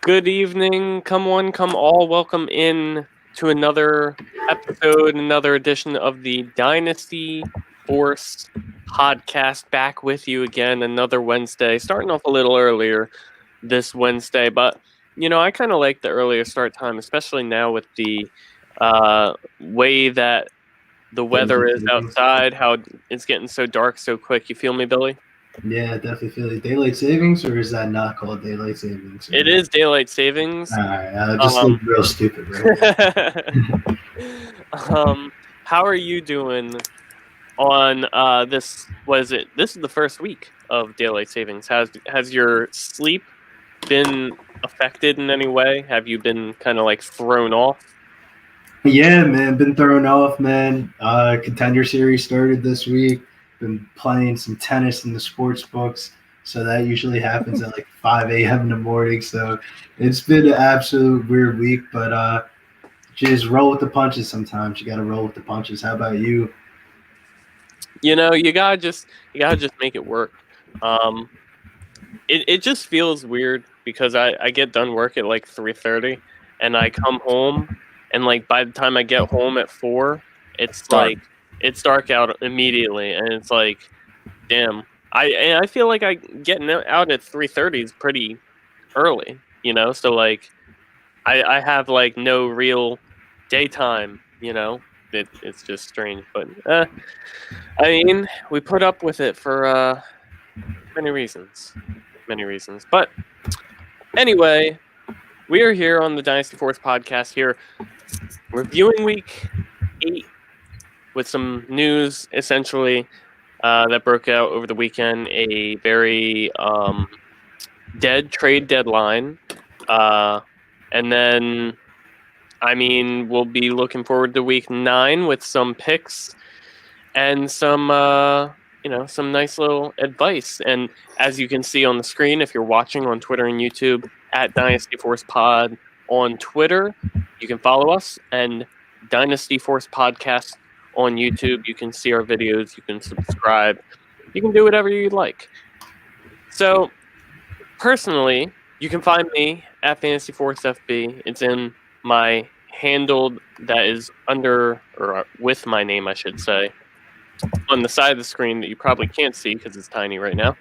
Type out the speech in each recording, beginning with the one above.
Good evening. Come on, come all. Welcome in to another episode, another edition of the Dynasty Force podcast. Back with you again, another Wednesday. Starting off a little earlier this Wednesday, but I kind of like the earlier start time, especially now with the way that the weather Daylight is savings. outside, how it's getting so dark so quick. You feel me, Billy? Yeah, definitely feel it. Daylight savings, or is that not called daylight savings? It is daylight savings. All right, I just Um, look real stupid right um, how are you doing on this? Was it? This is the first week of daylight savings. Has your sleep been affected in any way? Have you been kind of like thrown off? now. Yeah, man, been thrown off, man. Contender series started this week. Been playing some tennis in the sports books, so that usually happens at like 5 a.m. in the morning. So it's been an absolute weird week, but just roll with the punches. Sometimes you got to roll with the punches. How about you? You gotta just make it work. Um, it just feels weird because I get done work at like 3:30, and I come home, and like by the time I get home at 4, it's Dark. like it's dark out immediately, and it's like, damn. I feel like I getting out at 3:30 is pretty early. So like I have like no real daytime. It's just strange, but I mean, we put up with it for many reasons. Many reasons. But anyway, we are here on the Dynasty Force podcast here, reviewing week 8 with some news essentially that broke out over the weekend. A very dead trade deadline. And then, I mean, we'll be looking forward to week 9 with some picks and some nice little advice. And as you can see on the screen, if you're watching on Twitter and YouTube, at Dynasty Force Pod on Twitter, you can follow us, and Dynasty Force Podcast on YouTube. You can see our videos, you can subscribe, you can do whatever you'd like. So, personally, you can find me at Fantasy Force FB. It's in my handle that is under, or with my name, I should say, on the side of the screen that you probably can't see because it's tiny right now.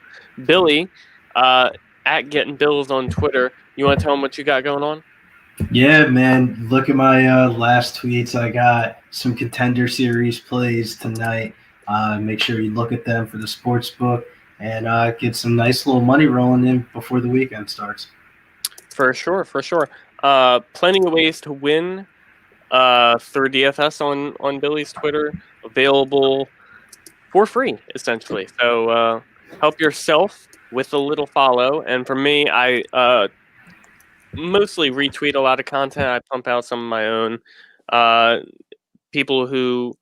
Billy, at Getting Bills on Twitter. You want to tell them what you got going on? Yeah, man. Look at my last tweets. I got some contender series plays tonight. Make sure you look at them for the sports book and get some nice little money rolling in before the weekend starts. For sure. Plenty of ways to win through DFS on Billy's Twitter, available for free, essentially. So help yourself with a little follow. And for me, I mostly retweet a lot of content. I pump out some of my own. People who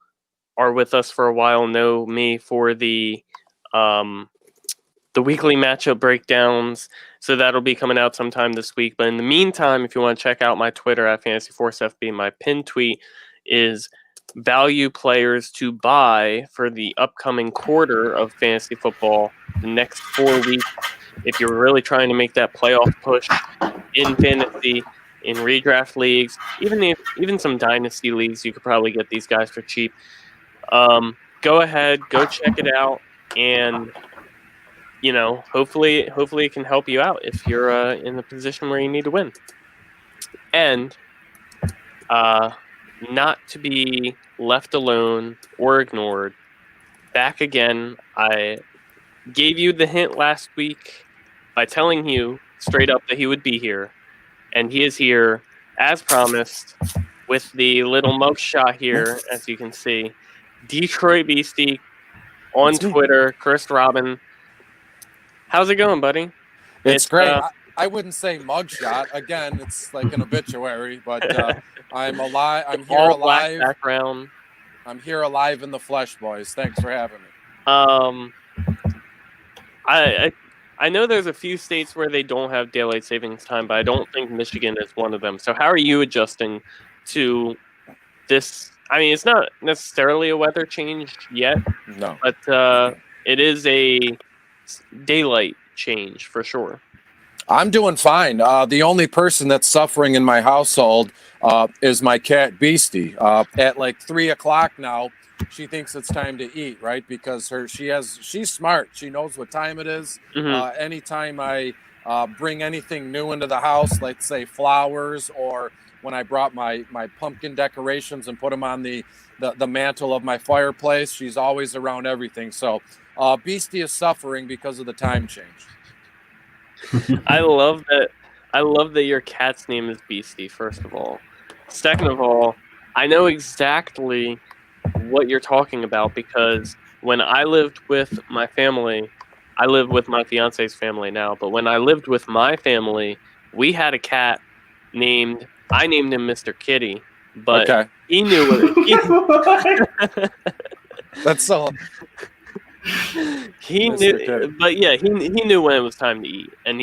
are with us for a while know me for the weekly matchup breakdowns. So that'll be coming out sometime this week. But in the meantime, if you want to check out my Twitter at FantasyForceFB, my pinned tweet is value players to buy for the upcoming quarter of fantasy football, the next 4 weeks. If you're really trying to make that playoff push in fantasy, in redraft leagues, even some dynasty leagues, you could probably get these guys for cheap. Go ahead, go check it out, and hopefully it can help you out if you're in a position where you need to win. And not to be left alone or ignored, back again. I gave you the hint last week by telling you straight up that he would be here, and he is here as promised with the little mug shot here, as you can see. Detroit Beastie on Twitter, Chris Robin. How's it going, buddy? It's great. I wouldn't say mugshot. Again, it's like an obituary, but I'm alive. I'm here all black alive. background. I'm here alive in the flesh, boys. Thanks for having me. I know there's a few states where they don't have daylight savings time, but I don't think Michigan is one of them. So how are you adjusting to this? I mean, it's not necessarily a weather change yet, No. but it is a daylight change for sure. I'm doing fine. The only person that's suffering in my household is my cat Beastie. At like 3 o'clock now, she thinks it's time to eat, right? Because she's smart. She knows what time it is. Hmm. Anytime I bring anything new into the house, like say flowers, or when I brought my pumpkin decorations and put them on the mantle of my fireplace, she's always around everything. So Beastie is suffering because of the time change. I love that. I love that your cat's name is Beastie. First of all, second of all, I know exactly what you're talking about because when I lived with my family, I live with my fiance's family now. But when I lived with my family, we had a cat named. I named him Mr. Kitty, but Okay, he knew it. that's so. He Mr. Kitty. knew, but yeah, he knew when it was time to eat, and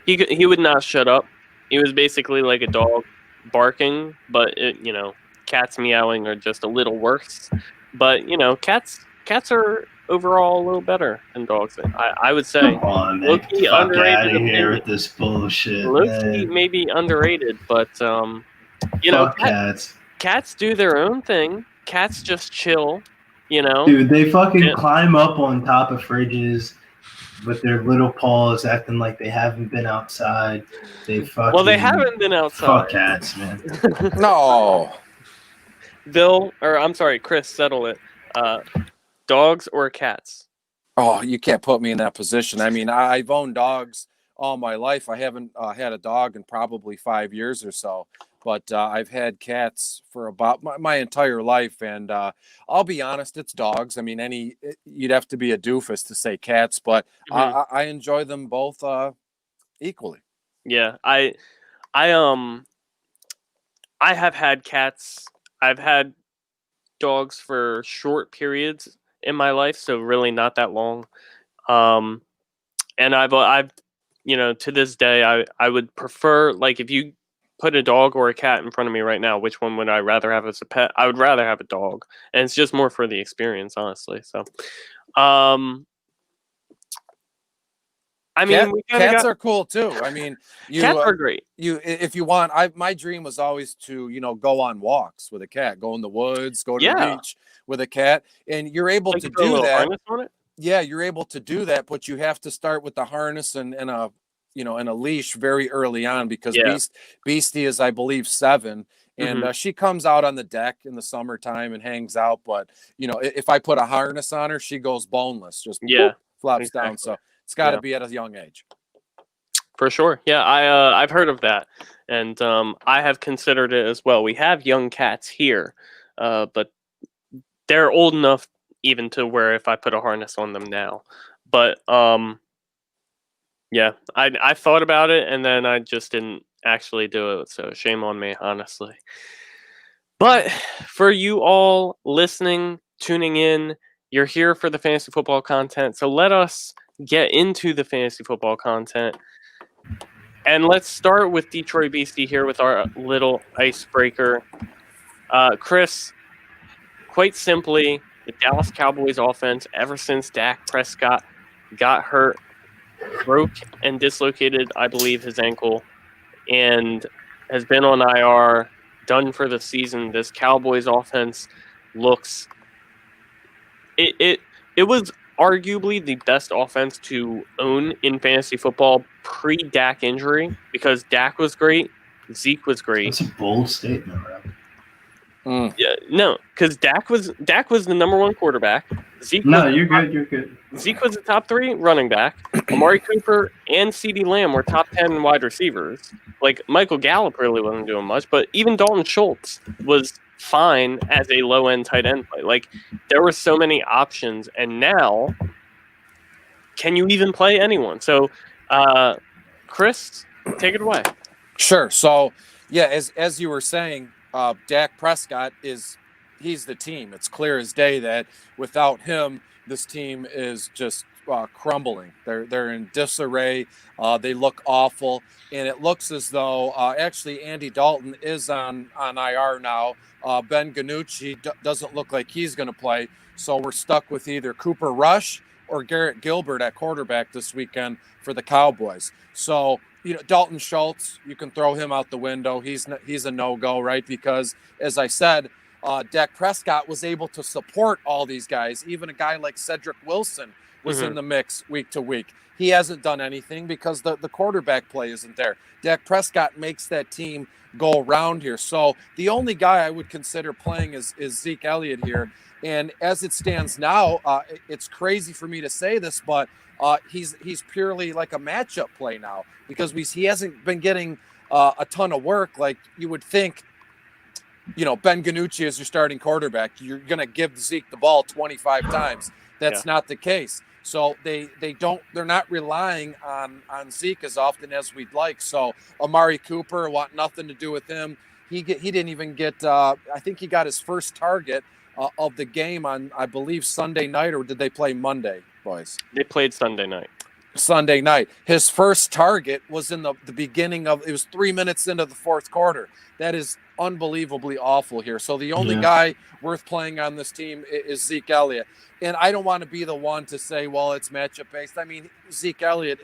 he would not shut up. He was basically like a dog barking, but cats meowing are just a little worse. But cats are overall a little better than dogs. I would say Come on, man. low-key Fuck out underrated of here opinion. with this bullshit, Low-key man. maybe underrated, but Fuck cats. cats do their own thing. Cats just chill, Dude, they fucking Yeah. climb up on top of fridges with their little paws, acting like they haven't been outside. They fucking. Well, they haven't been outside. Fuck cats, man. No. Chris, settle it. Dogs or cats? Oh, you can't put me in that position. I mean, I've owned dogs all my life. I haven't had a dog in probably 5 years or so, but I've had cats for about my entire life. And I'll be honest, it's dogs. I mean, you'd have to be a doofus to say cats, but I enjoy them both equally. Yeah, I have had cats. I've had dogs for short periods in my life, so really not that long. And I've to this day I would prefer, like, if you put a dog or a cat in front of me right now, which one would I rather have as a pet? I would rather have a dog, and it's just more for the experience, honestly. So, I mean, cats are cool too. I mean, cats are great. If you want, my dream was always to, go on walks with a cat, go in the woods, go to the beach with a cat, and you're able to do that. Harness on it? Yeah, you're able to do that, but you have to start with the harness and a and a leash very early on, because Beastie is, I believe, 7. And she comes out on the deck in the summertime and hangs out. But, if I put a harness on her, she goes boneless, just flops down. So it's got to be at a young age. For sure. Yeah, I've heard of that. And I have considered it as well. We have young cats here, but they're old enough even to where if I put a harness on them now. But yeah, I thought about it, and then I just didn't actually do it. So shame on me, honestly. But for you all listening, tuning in, you're here for the fantasy football content. So let us get into the fantasy football content. And let's start with Detroit Beastie here with our little icebreaker. Chris, quite simply, the Dallas Cowboys offense, ever since Dak Prescott got hurt, broke and dislocated, I believe, his ankle, and has been on IR, done for the season. This Cowboys offense looks... It was arguably the best offense to own in fantasy football pre-Dak injury, because Dak was great, Zeke was great. That's a bold statement, bro. Yeah, no, because Dak was the number 1 quarterback. You're good. You're good. Zeke was the top 3 running back. Amari Cooper and CeeDee Lamb were top 10 wide receivers. Like, Michael Gallup really wasn't doing much, but even Dalton Schultz was fine as a low-end tight end play. Like, there were so many options, and now, can you even play anyone? So, Chris, take it away. Sure. So, yeah, as you were saying, Dak Prescott he's the team. It's clear as day that without him, this team is just crumbling. They're in disarray. They look awful, and it looks as though actually Andy Dalton is on IR now. Ben Ganucci doesn't look like he's going to play, so we're stuck with either Cooper Rush or Garrett Gilbert at quarterback this weekend for the Cowboys. So, Dalton Schultz, you can throw him out the window. He's a no-go, right? Because, as I said, Dak Prescott was able to support all these guys. Even a guy like Cedric Wilson was in the mix week to week. He hasn't done anything because the quarterback play isn't there. Dak Prescott makes that team go around here. So the only guy I would consider playing is Zeke Elliott here. And as it stands now, it's crazy for me to say this, but he's purely like a matchup play now because he hasn't been getting a ton of work like you would think. Ben DiNucci is your starting quarterback. You're going to give Zeke the ball 25 times. That's not the case. So they're not relying on Zeke as often as we'd like. So Amari Cooper, want nothing to do with him. He didn't even get, I think he got his first target of the game on, I believe, Sunday night, or did they play Monday, boys? They played Sunday night. Sunday night. His first target was in the beginning of, it was 3 minutes into the fourth quarter. That is unbelievably awful here. So the only guy worth playing on this team is Zeke Elliott. And I don't want to be the one to say, well, it's matchup based. I mean, Zeke Elliott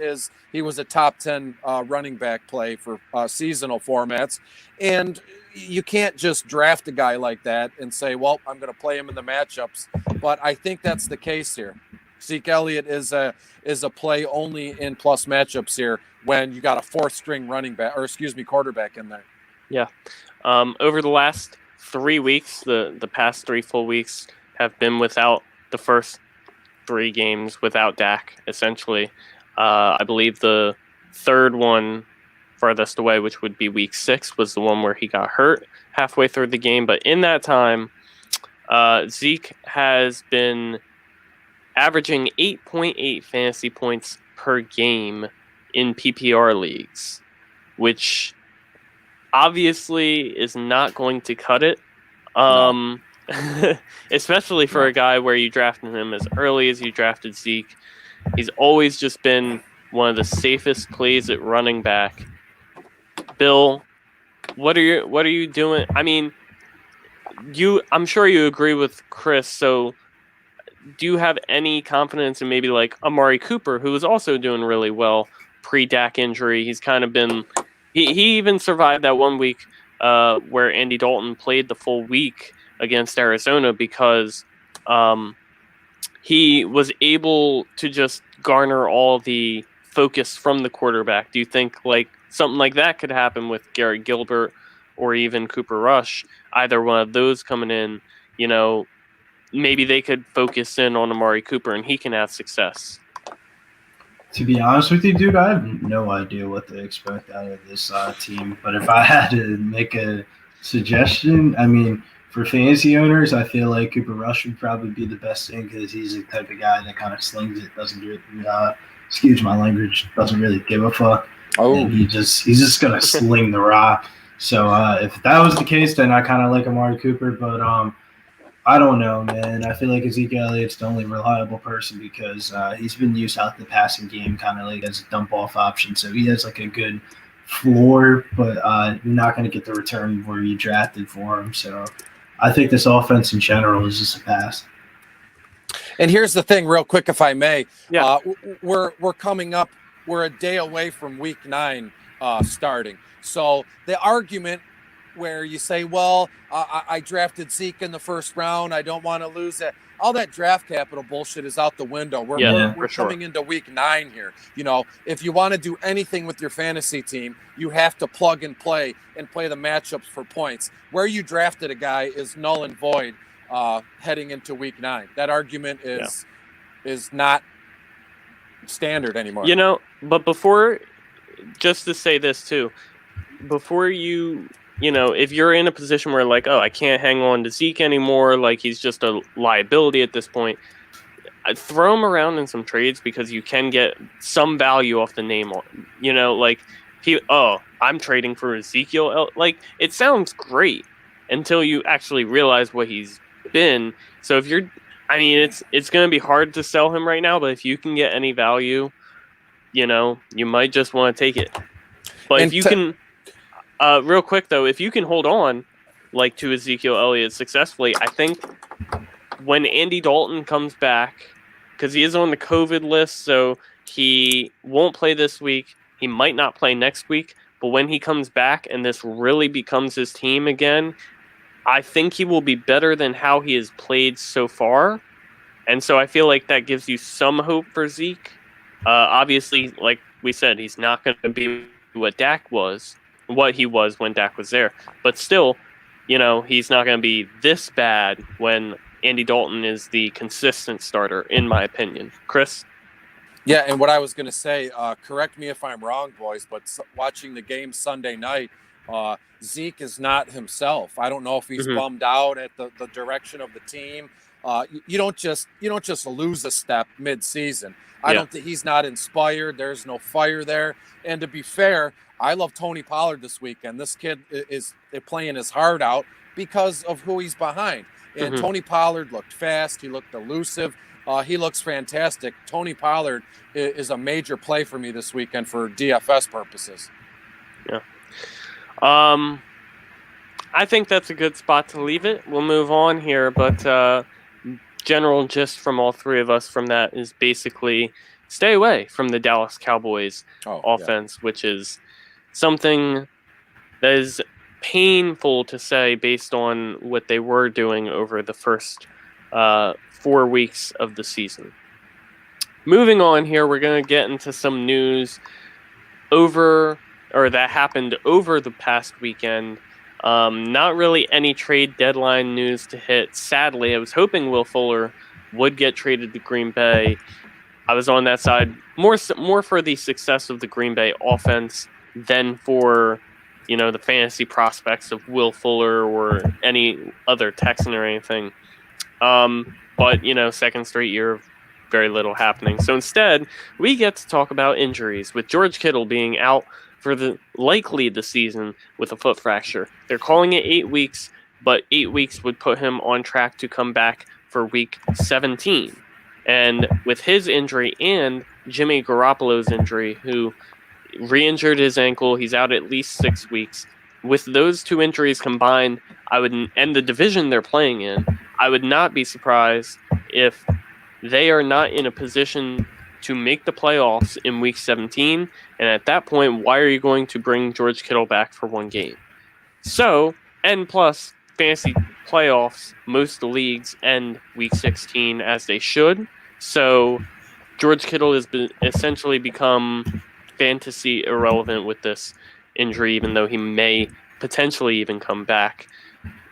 he was a top 10 running back play for seasonal formats. And you can't just draft a guy like that and say, well, I'm going to play him in the matchups. But I think that's the case here. Zeke Elliott is a play only in plus matchups here when you got a fourth string quarterback in there. Yeah. Over the last 3 weeks, the past 3 full weeks have been without the first 3 games without Dak, essentially. I believe the third one farthest away, which would be week 6, was the one where he got hurt halfway through the game. But in that time, Zeke has been averaging 8.8 fantasy points per game in PPR leagues, which obviously is not going to cut it. No. Especially for a guy where you drafted him as early as you drafted Zeke. He's always just been one of the safest plays at running back. Bill, what are you doing? I mean, I'm sure you agree with Chris, so do you have any confidence in maybe like Amari Cooper, who is also doing really well pre-Dak injury? He's kind of been he even survived that 1 week where Andy Dalton played the full week against Arizona because he was able to just garner all the focus from the quarterback. Do you think like something like that could happen with Garrett Gilbert or even Cooper Rush? Either one of those coming in, maybe they could focus in on Amari Cooper and he can have success. To be honest with you, dude, I have no idea what to expect out of this team. But if I had to make a suggestion, I mean, for fantasy owners, I feel like Cooper Rush would probably be the best thing because he's the type of guy that kind of slings it, doesn't do it. Excuse my language, doesn't really give a fuck. Oh, and he's just gonna sling the rock. So if that was the case, then I kind of like Amari Cooper. But I don't know, man. I feel like Ezekiel Elliott's the only reliable person because he's been used out the passing game kind of like as a dump-off option. So he has like a good floor, but you're not going to get the return where you drafted for him. So I think this offense in general is just a pass. And here's the thing, real quick, if I may. Yeah. We're coming up. We're a day away from Week 9 starting. So the argument where you say, well, I drafted Zeke in the first round, I don't want to lose it. All that draft capital bullshit is out the window. We're coming into Week 9 here. If you want to do anything with your fantasy team, you have to plug and play the matchups for points. Where you drafted a guy is null and void heading into Week 9. That argument is not standard anymore. But before, just to say this too, before if you're in a position where like, oh, I can't hang on to Zeke anymore, like he's just a liability at this point, throw him around in some trades because you can get some value off the name on, I'm trading for Ezekiel. Like, it sounds great until you actually realize what he's been. So if it's going to be hard to sell him right now, but if you can get any value, you might just want to take it. But if you can, real quick though, if you can hold on to Ezekiel Elliott successfully, I think when Andy Dalton comes back because he is on the COVID list, so he won't play this week. He might not play next week, but when he comes back and this really becomes his team again, I think he will be better than how he has played so far. And so I feel like that gives you some hope for Zeke. Obviously, like we said, he's not going to be what he was when Dak was there. But still, he's not going to be this bad when Andy Dalton is the consistent starter, in my opinion. Chris? Yeah, and what I was going to say, correct me if I'm wrong, boys, but watching the game Sunday night, Zeke is not himself. I don't know if he's bummed out at the direction of the team. You don't just lose a step mid-season. I don't think he's not inspired. There's no fire there. And to be fair, I love Tony Pollard this weekend. This kid is playing his heart out because of who he's behind. And Tony Pollard looked fast. He looked elusive. He looks fantastic. Tony Pollard is a major play for me this weekend for DFS purposes. Yeah. I think that's a good spot to leave it. We'll move on here, but general gist from all three of us from that is basically stay away from the Dallas Cowboys offense, which is something that is painful to say based on what they were doing over the first 4 weeks of the season. Moving on here, we're going to get into some news that happened over the past weekend. Not really any trade deadline news to hit. Sadly, I was hoping Will Fuller would get traded to Green Bay. I was on that side more for the success of the Green Bay offense than for, the fantasy prospects of Will Fuller or any other Texan or anything. But, second straight year of very little happening. So instead, we get to talk about injuries, with George Kittle being out for likely the season with a foot fracture. They're calling it 8 weeks, but 8 weeks would put him on track to come back for week 17. And with his injury and Jimmy Garoppolo's injury, who re-injured his ankle, he's out at least 6 weeks. With those two injuries combined, and the division they're playing in, I would not be surprised if they are not in a position to make the playoffs in week 17. And at that point, why are you going to bring George Kittle back for one game? So, and plus, fantasy playoffs, most leagues end week 16 as they should. So, George Kittle has essentially become fantasy irrelevant with this injury, even though he may potentially even come back.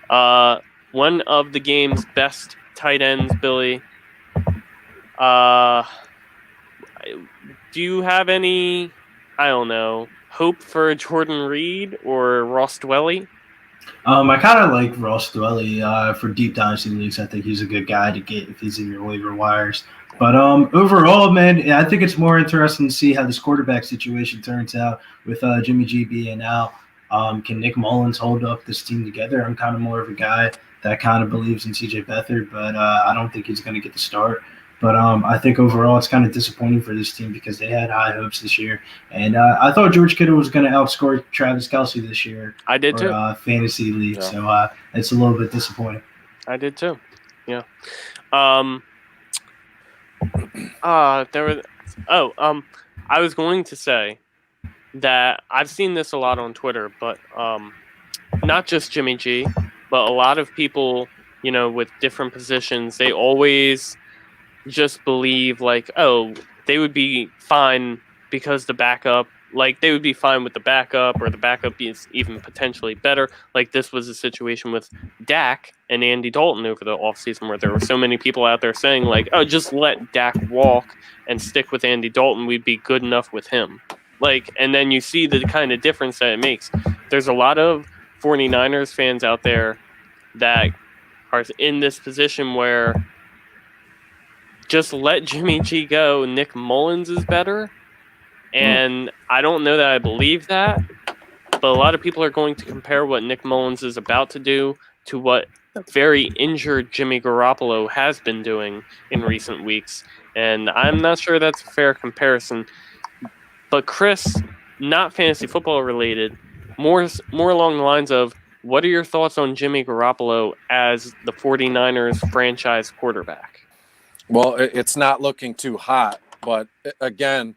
One of the game's best tight ends, Billy. Do you have any, hope for Jordan Reed or Ross Dwelly? I kind of like Ross Dwelly for deep dynasty leagues. I think he's a good guy to get if he's in your waiver wires. But overall, man, I think it's more interesting to see how this quarterback situation turns out with Jimmy G being out. Can Nick Mullins hold up this team together? I'm kind of more of a guy that kind of believes in CJ Beathard, but I don't think he's going to get the start. But I think overall it's kind of disappointing for this team because they had high hopes this year. And I thought George Kittle was going to outscore Travis Kelce this year. I did too. Fantasy league. Yeah. So it's a little bit disappointing. I did too. Yeah. I was going to say that I've seen this a lot on Twitter, but not just Jimmy G, but a lot of people, with different positions, they always just believe they would be fine because the backup, they would be fine with the backup, or the backup is even potentially better. Like this was a situation with Dak and Andy Dalton over the offseason where there were so many people out there saying just let Dak walk and stick with Andy Dalton. We'd be good enough with him. And then you see the kind of difference that it makes. There's a lot of 49ers fans out there that are in this position where just let Jimmy G go. Nick Mullins is better. And I don't know that I believe that, but a lot of people are going to compare what Nick Mullins is about to do to what very injured Jimmy Garoppolo has been doing in recent weeks. And I'm not sure that's a fair comparison. But Chris, not fantasy football related, more along the lines of, what are your thoughts on Jimmy Garoppolo as the 49ers franchise quarterback? Well, it's not looking too hot, but again,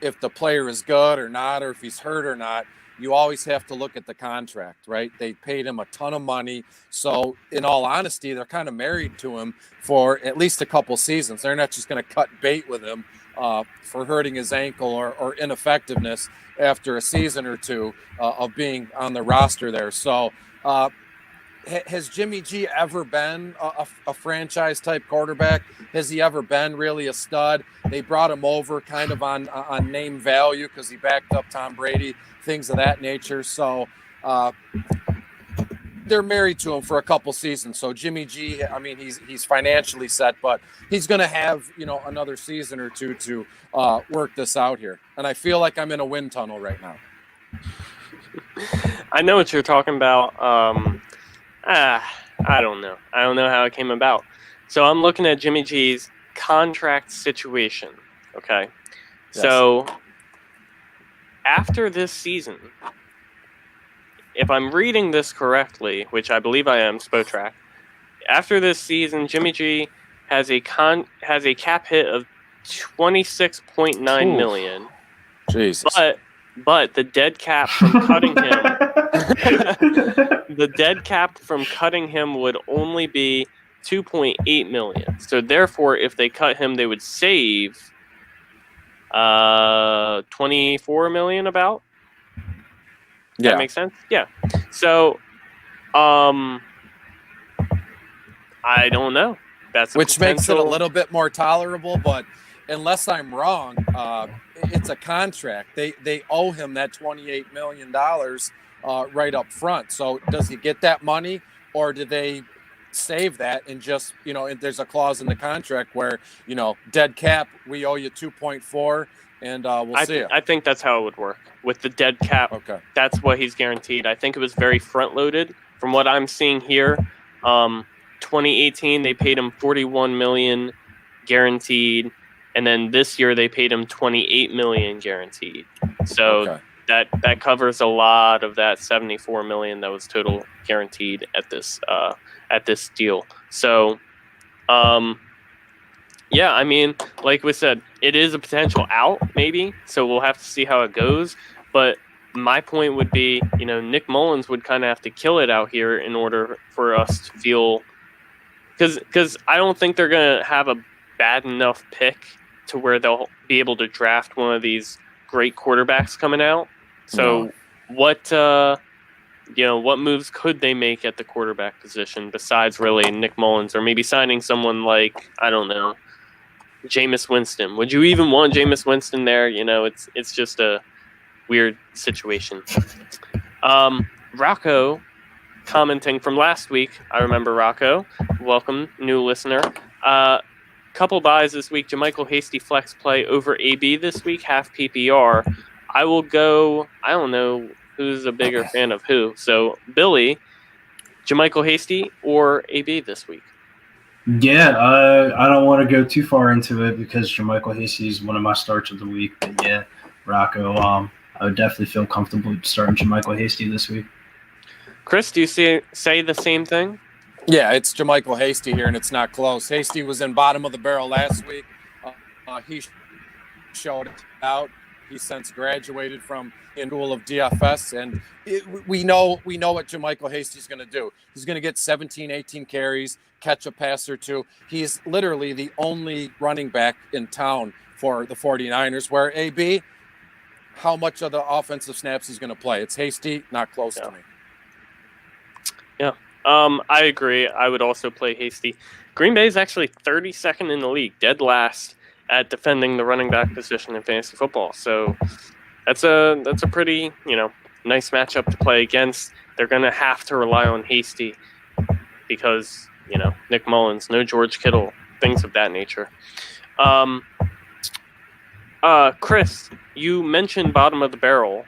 if the player is good or not, or if he's hurt or not, you always have to look at the contract, right? They paid him a ton of money. So, in all honesty, they're kind of married to him for at least a couple seasons. They're not just going to cut bait with him for hurting his ankle or ineffectiveness after a season or two of being on the roster there. So, has Jimmy G ever been a franchise type quarterback? Has he ever been really a stud? They brought him over kind of on name value because he backed up Tom Brady, things of that nature. So they're married to him for a couple seasons. So Jimmy G, I mean, he's financially set, but he's going to have, another season or two to work this out here. And I feel like I'm in a wind tunnel right now. I know what you're talking about. I don't know. I don't know how it came about. So I'm looking at Jimmy G's contract situation. Okay. Yes. So after this season, if I'm reading this correctly, which I believe I am, Spotrac, after this season, Jimmy G has a cap hit of $26.9 million. Jesus. But the dead cap from cutting him would only be $2.8 million. So therefore, if they cut him, they would save $24 million about. Yeah. That makes sense? Yeah. So I don't know. Which makes it a little bit more tolerable, but unless I'm wrong, it's a contract. They owe him that $28 million right up front. So does he get that money, or do they save that and just, there's a clause in the contract where, dead cap, we owe you 2.4 and we'll see it. I think that's how it would work with the dead cap. Okay. That's what he's guaranteed. I think it was very front loaded from what I'm seeing here. 2018, they paid him $41 million guaranteed. And then this year they paid him $28 million guaranteed. So that covers a lot of that $74 million that was total guaranteed at this deal. So, yeah, I mean, like we said, it is a potential out maybe. So we'll have to see how it goes. But my point would be, Nick Mullins would kind of have to kill it out here in order for us to feel, because I don't think they're gonna have a bad enough pick to where they'll be able to draft one of these great quarterbacks coming out. So what moves could they make at the quarterback position besides really Nick Mullins, or maybe signing someone like, I don't know, Jameis Winston? Would you even want Jameis Winston there? It's just a weird situation. Rocco commenting from last week. I remember Rocco. Welcome, new listener. Couple buys this week. JaMychal Hasty flex play over AB this week, half PPR. I will go, I don't know who's a bigger fan of who. So, Billy, JaMychal Hasty or AB this week? Yeah, I don't want to go too far into it because JaMychal Hasty is one of my starts of the week. But yeah, Rocco, I would definitely feel comfortable starting JaMychal Hasty this week. Chris, do you say the same thing? Yeah, it's JaMychal Hasty here, and it's not close. Hasty was in bottom of the barrel last week. He showed it out. He since graduated from School of DFS, and we know what JaMychal Hasty is going to do. He's going to get 17, 18 carries, catch a pass or two. He's literally the only running back in town for the 49ers, where AB, how much of the offensive snaps he's going to play? It's Hasty, not close to me. Yeah. I agree. I would also play Hasty. Green Bay is actually 32nd in the league, dead last at defending the running back position in fantasy football. So that's a pretty, nice matchup to play against. They're going to have to rely on Hasty because, Nick Mullins, no George Kittle, things of that nature. Chris, you mentioned bottom of the barrel.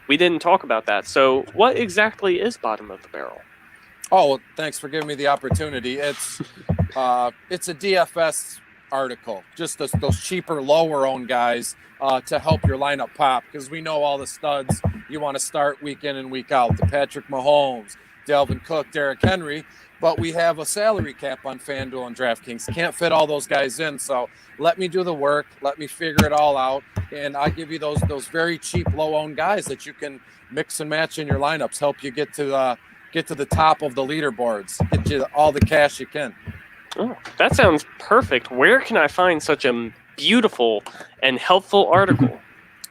We didn't talk about that. So what exactly is bottom of the barrel? Oh, well, thanks for giving me the opportunity. It's a DFS article, just those cheaper, lower owned guys to help your lineup pop, because we know all the studs you want to start week in and week out, the Patrick Mahomes, Dalvin Cook, Derrick Henry, but we have a salary cap on FanDuel and DraftKings. Can't fit all those guys in, so let me do the work, let me figure it all out, and I'll give you those very cheap, low-owned guys that you can mix and match in your lineups, help you get to the top of the leaderboards, get you all the cash you can. Oh, that sounds perfect. Where can I find such a beautiful and helpful article?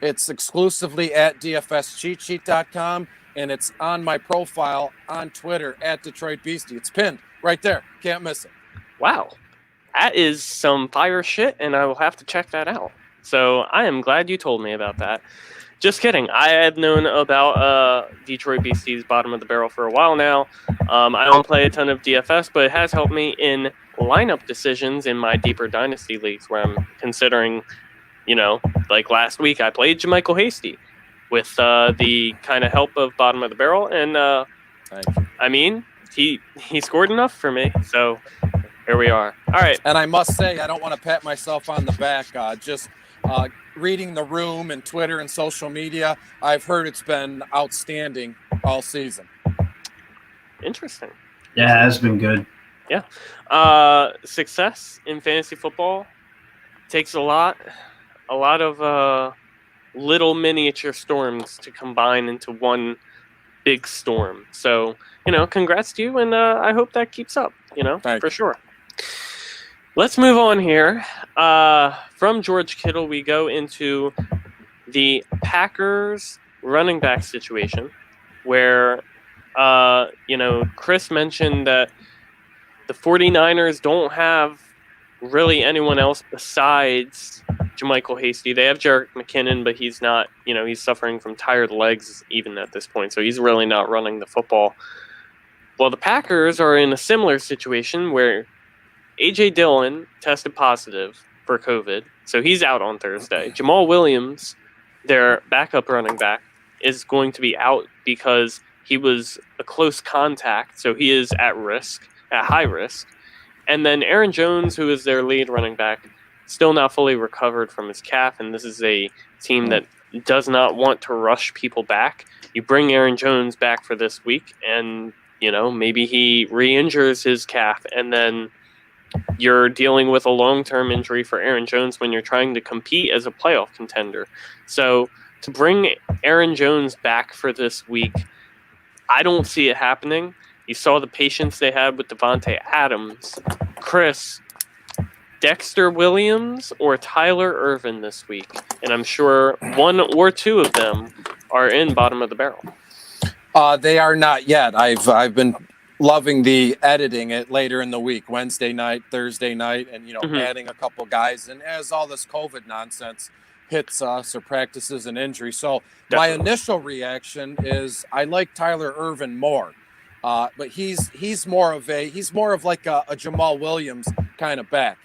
It's exclusively at dfscheatsheet.com, and it's on my profile on Twitter at Detroit Beastie. It's pinned right there. Can't miss it. Wow. That is some fire shit, and I will have to check that out. So I am glad you told me about that. Just kidding. I have known about Detroit Beastie's Bottom of the Barrel for a while now. I don't play a ton of DFS, but it has helped me in lineup decisions in my deeper Dynasty leagues where I'm considering, like last week I played Jermichael Hasty with the kind of help of Bottom of the Barrel. And, I mean, he scored enough for me. So here we are. All right. And I must say, I don't want to pat myself on the back. Reading the room and Twitter and social media, I've heard it's been outstanding all season. Interesting. Yeah, it has been good. Yeah. Success in fantasy football takes a lot of little miniature storms to combine into one big storm. So, congrats to you, and I hope that keeps up, for sure. Let's move on here. From George Kittle, we go into the Packers running back situation where, Chris mentioned that the 49ers don't have really anyone else besides Jermichael Hasty. They have Jerick McKinnon, but he's not, he's suffering from tired legs even at this point, so he's really not running the football. Well, the Packers are in a similar situation where A.J. Dillon tested positive for COVID, so he's out on Thursday. Jamal Williams, their backup running back, is going to be out because he was a close contact, so he is at high risk. And then Aaron Jones, who is their lead running back, still not fully recovered from his calf, and this is a team that does not want to rush people back. You bring Aaron Jones back for this week, and, maybe he re-injures his calf, and then you're dealing with a long-term injury for Aaron Jones when you're trying to compete as a playoff contender. So to bring Aaron Jones back for this week, I don't see it happening. You saw the patience they had with Devontae Adams. Chris, Dexter Williams or Tyler Ervin this week? And I'm sure one or two of them are in Bottom of the Barrel. They are not yet. I've been loving the editing it later in the week, Wednesday night, Thursday night, and adding a couple guys. And as all this COVID nonsense hits us or practices and injury, so Definitely. My initial reaction is I like Tyler Ervin more, but he's more of like a Jamal Williams kind of back.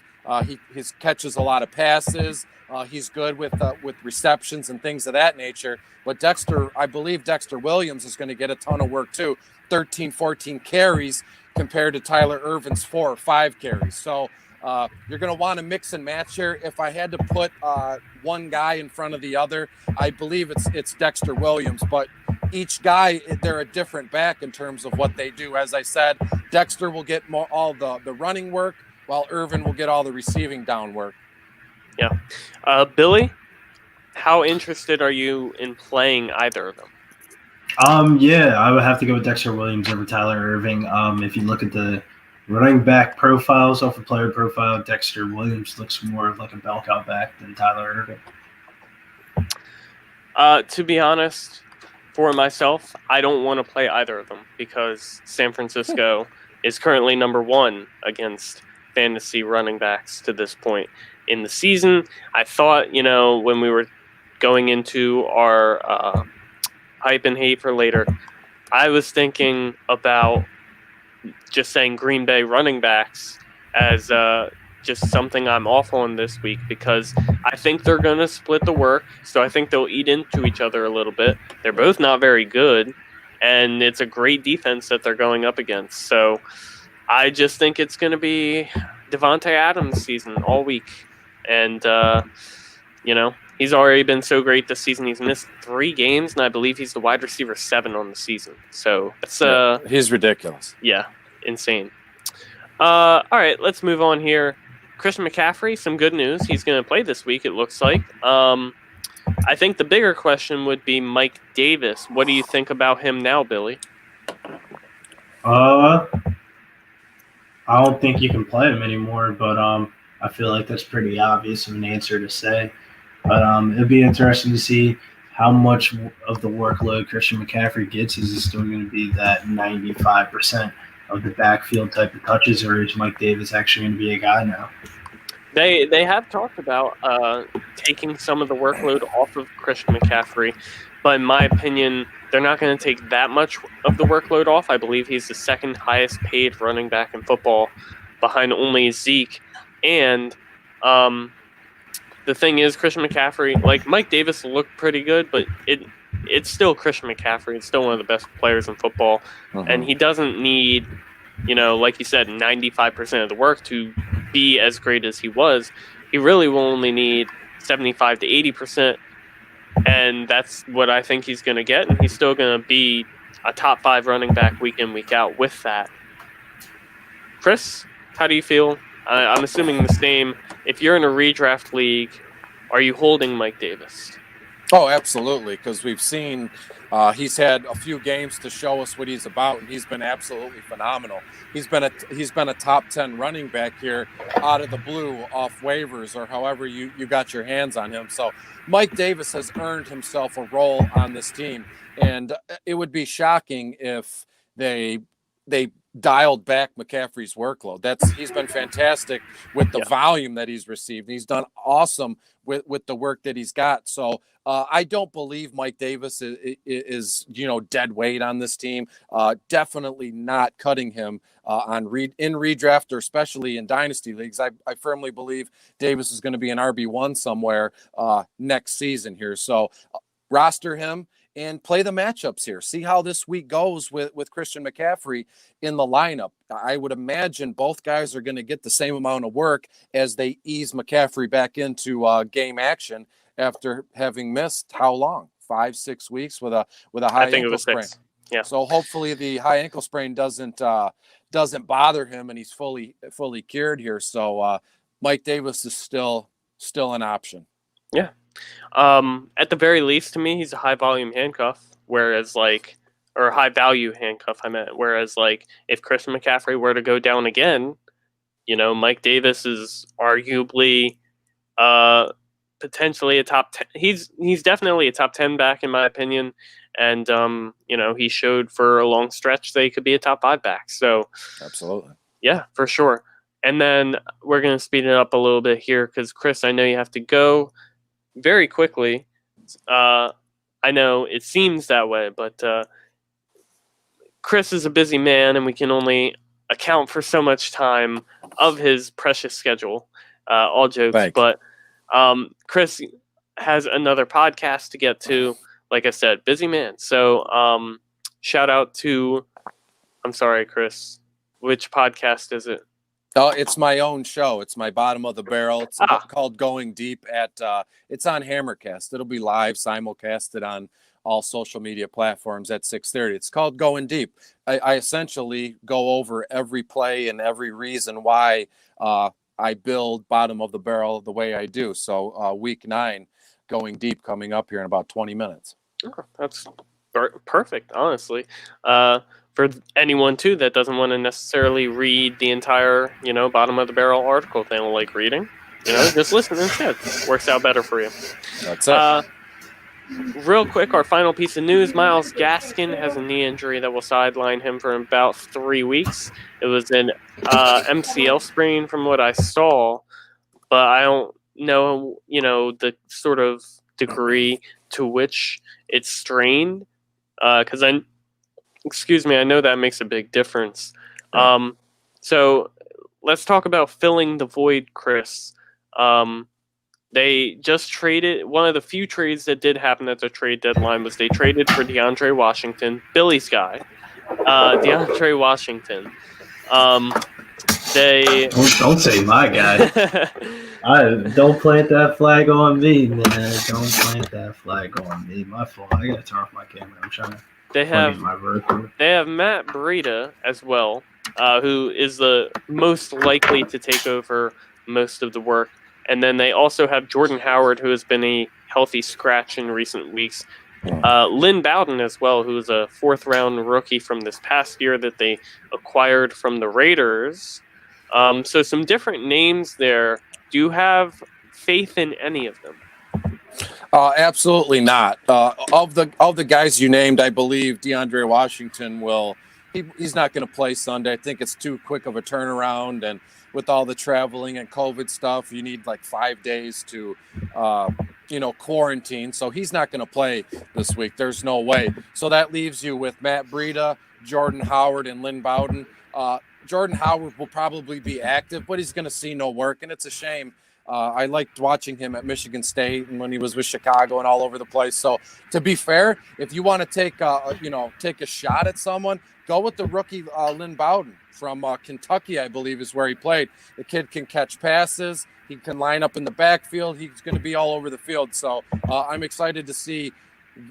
He catches a lot of passes. He's good with receptions and things of that nature. But I believe Dexter Williams is going to get a ton of work too. 13, 14 carries compared to Tyler Ervin's 4 or 5 carries. So you're going to want to mix and match here. If I had to put one guy in front of the other, I believe it's Dexter Williams. But each guy, they're a different back in terms of what they do. As I said, Dexter will get all the running work, while Ervin will get all the receiving down work. Yeah. Billy, how interested are you in playing either of them? Yeah, I would have to go with Dexter Williams over Tyler Irving. If you look at the running back profiles off the player profile, Dexter Williams looks more of like a bell cow back than Tyler Irving. To be honest, for myself, I don't want to play either of them because San Francisco is currently number 1 against fantasy running backs to this point in the season. I thought, when we were going into our hype and hate for later, I was thinking about just saying Green Bay running backs as just something I'm off on this week because I think they're going to split the work. So I think they'll eat into each other a little bit. They're both not very good, and it's a great defense that they're going up against. So I just think it's going to be Devontae Adams season all week. And, he's already been so great this season. He's missed 3 games, and I believe he's the wide receiver 7 on the season. So it's he's ridiculous. Yeah, insane. All right, let's move on here. Christian McCaffrey, some good news. He's going to play this week, it looks like. I think the bigger question would be Mike Davis. What do you think about him now, Billy? I don't think you can play him anymore, but I feel like that's pretty obvious of an answer to say. But it'd be interesting to see how much of the workload Christian McCaffrey gets. Is it still going to be that 95% of the backfield type of touches, or is Mike Davis actually going to be a guy now? They have talked about taking some of the workload off of Christian McCaffrey, but in my opinion, they're not going to take that much of the workload off. I believe he's the second highest paid running back in football, behind only Zeke. And the thing is, Christian McCaffrey, like Mike Davis, looked pretty good, but it's still Christian McCaffrey. It's still one of the best players in football, and he doesn't need, like you said, 95% of the work to be as great as he was. He really will only need 75 to 80%, and that's what I think he's going to get, and he's still going to be a top 5 running back week in, week out with that. Chris, how do you feel? I'm assuming the same. If you're in a redraft league, are you holding Mike Davis? Oh, absolutely, because we've seen he's had a few games to show us what he's about, and he's been absolutely phenomenal. He's been a top 10 running back here out of the blue off waivers or however you got your hands on him. So Mike Davis has earned himself a role on this team, and it would be shocking if they dialed back McCaffrey's workload. He's been fantastic with the volume that he's received. He's done awesome with the work that he's got. So I don't believe Mike Davis is dead weight on this team. Definitely not cutting him in redraft or especially in dynasty leagues. I firmly believe Davis is going to be an RB1 somewhere next season here. So roster him and play the matchups here. See how this week goes with Christian McCaffrey in the lineup. I would imagine both guys are going to get the same amount of work as they ease McCaffrey back into game action after having missed how long? 5-6 weeks with a high ankle sprain. 6. Yeah. So hopefully the high ankle sprain doesn't bother him and he's fully cured here. So Mike Davis is still an option. Yeah. At the very least, to me, he's a high volume handcuff, or high value handcuff, I meant. Whereas, if Christian McCaffrey were to go down again, Mike Davis is arguably, potentially a top 10. He's definitely a top 10 back, in my opinion. And, he showed for a long stretch that he could be a top 5 back. So, absolutely. Yeah, for sure. And then we're going to speed it up a little bit here because, Chris, I know you have to go very quickly. I know it seems that way, but Chris is a busy man, and we can only account for so much time of his precious schedule. All jokes, Thanks. But Chris has another podcast to get to. Like I said, busy man. So shout out to, I'm sorry, Chris, which podcast is it? Oh, it's my own show. It's my bottom of the barrel. It's called Going Deep it's on Hammercast. It'll be live, simulcasted on all social media platforms at 6:30. It's called Going Deep. I essentially go over every play and every reason why I build bottom of the barrel the way I do. So week 9, Going Deep, coming up here in about 20 minutes. Oh, that's perfect, honestly. For anyone, too, that doesn't want to necessarily read the entire, bottom of the barrel article they don't like reading, just listen instead. Works out better for you. That's it. Real quick, our final piece of news, Myles Gaskin has a knee injury that will sideline him for about 3 weeks. It was an MCL sprain from what I saw, but I don't know, the sort of degree to which it's strained, because I know that makes a big difference. So let's talk about filling the void, Chris. They just traded, one of the few trades that did happen at the trade deadline was they traded for DeAndre Washington, Billy's guy, DeAndre Washington. They Don't say my guy. Don't plant that flag on me, man. Don't plant that flag on me. My fault. I gotta turn off my camera. I'm trying to they plug in have my vertical. they have Matt Breida as well, who is the most likely to take over most of the work. And then they also have Jordan Howard, who has been a healthy scratch in recent weeks. Lynn Bowden as well, who is a fourth-round rookie from this past year that they acquired from the Raiders. So some different names there. Do you have faith in any of them? Absolutely not. Of the guys you named, I believe DeAndre Washington will. He's not going to play Sunday. I think it's too quick of a turnaround, and with all the traveling and COVID stuff, you need like 5 days to, quarantine. So he's not going to play this week. There's no way. So that leaves you with Matt Breida, Jordan Howard, and Lynn Bowden. Jordan Howard will probably be active, but he's going to see no work, and it's a shame. I liked watching him at Michigan State and when he was with Chicago and all over the place. So to be fair, if you want to take a shot at someone, go with the rookie Lynn Bowden from Kentucky, I believe is where he played. The kid can catch passes. He can line up in the backfield. He's going to be all over the field. So I'm excited to see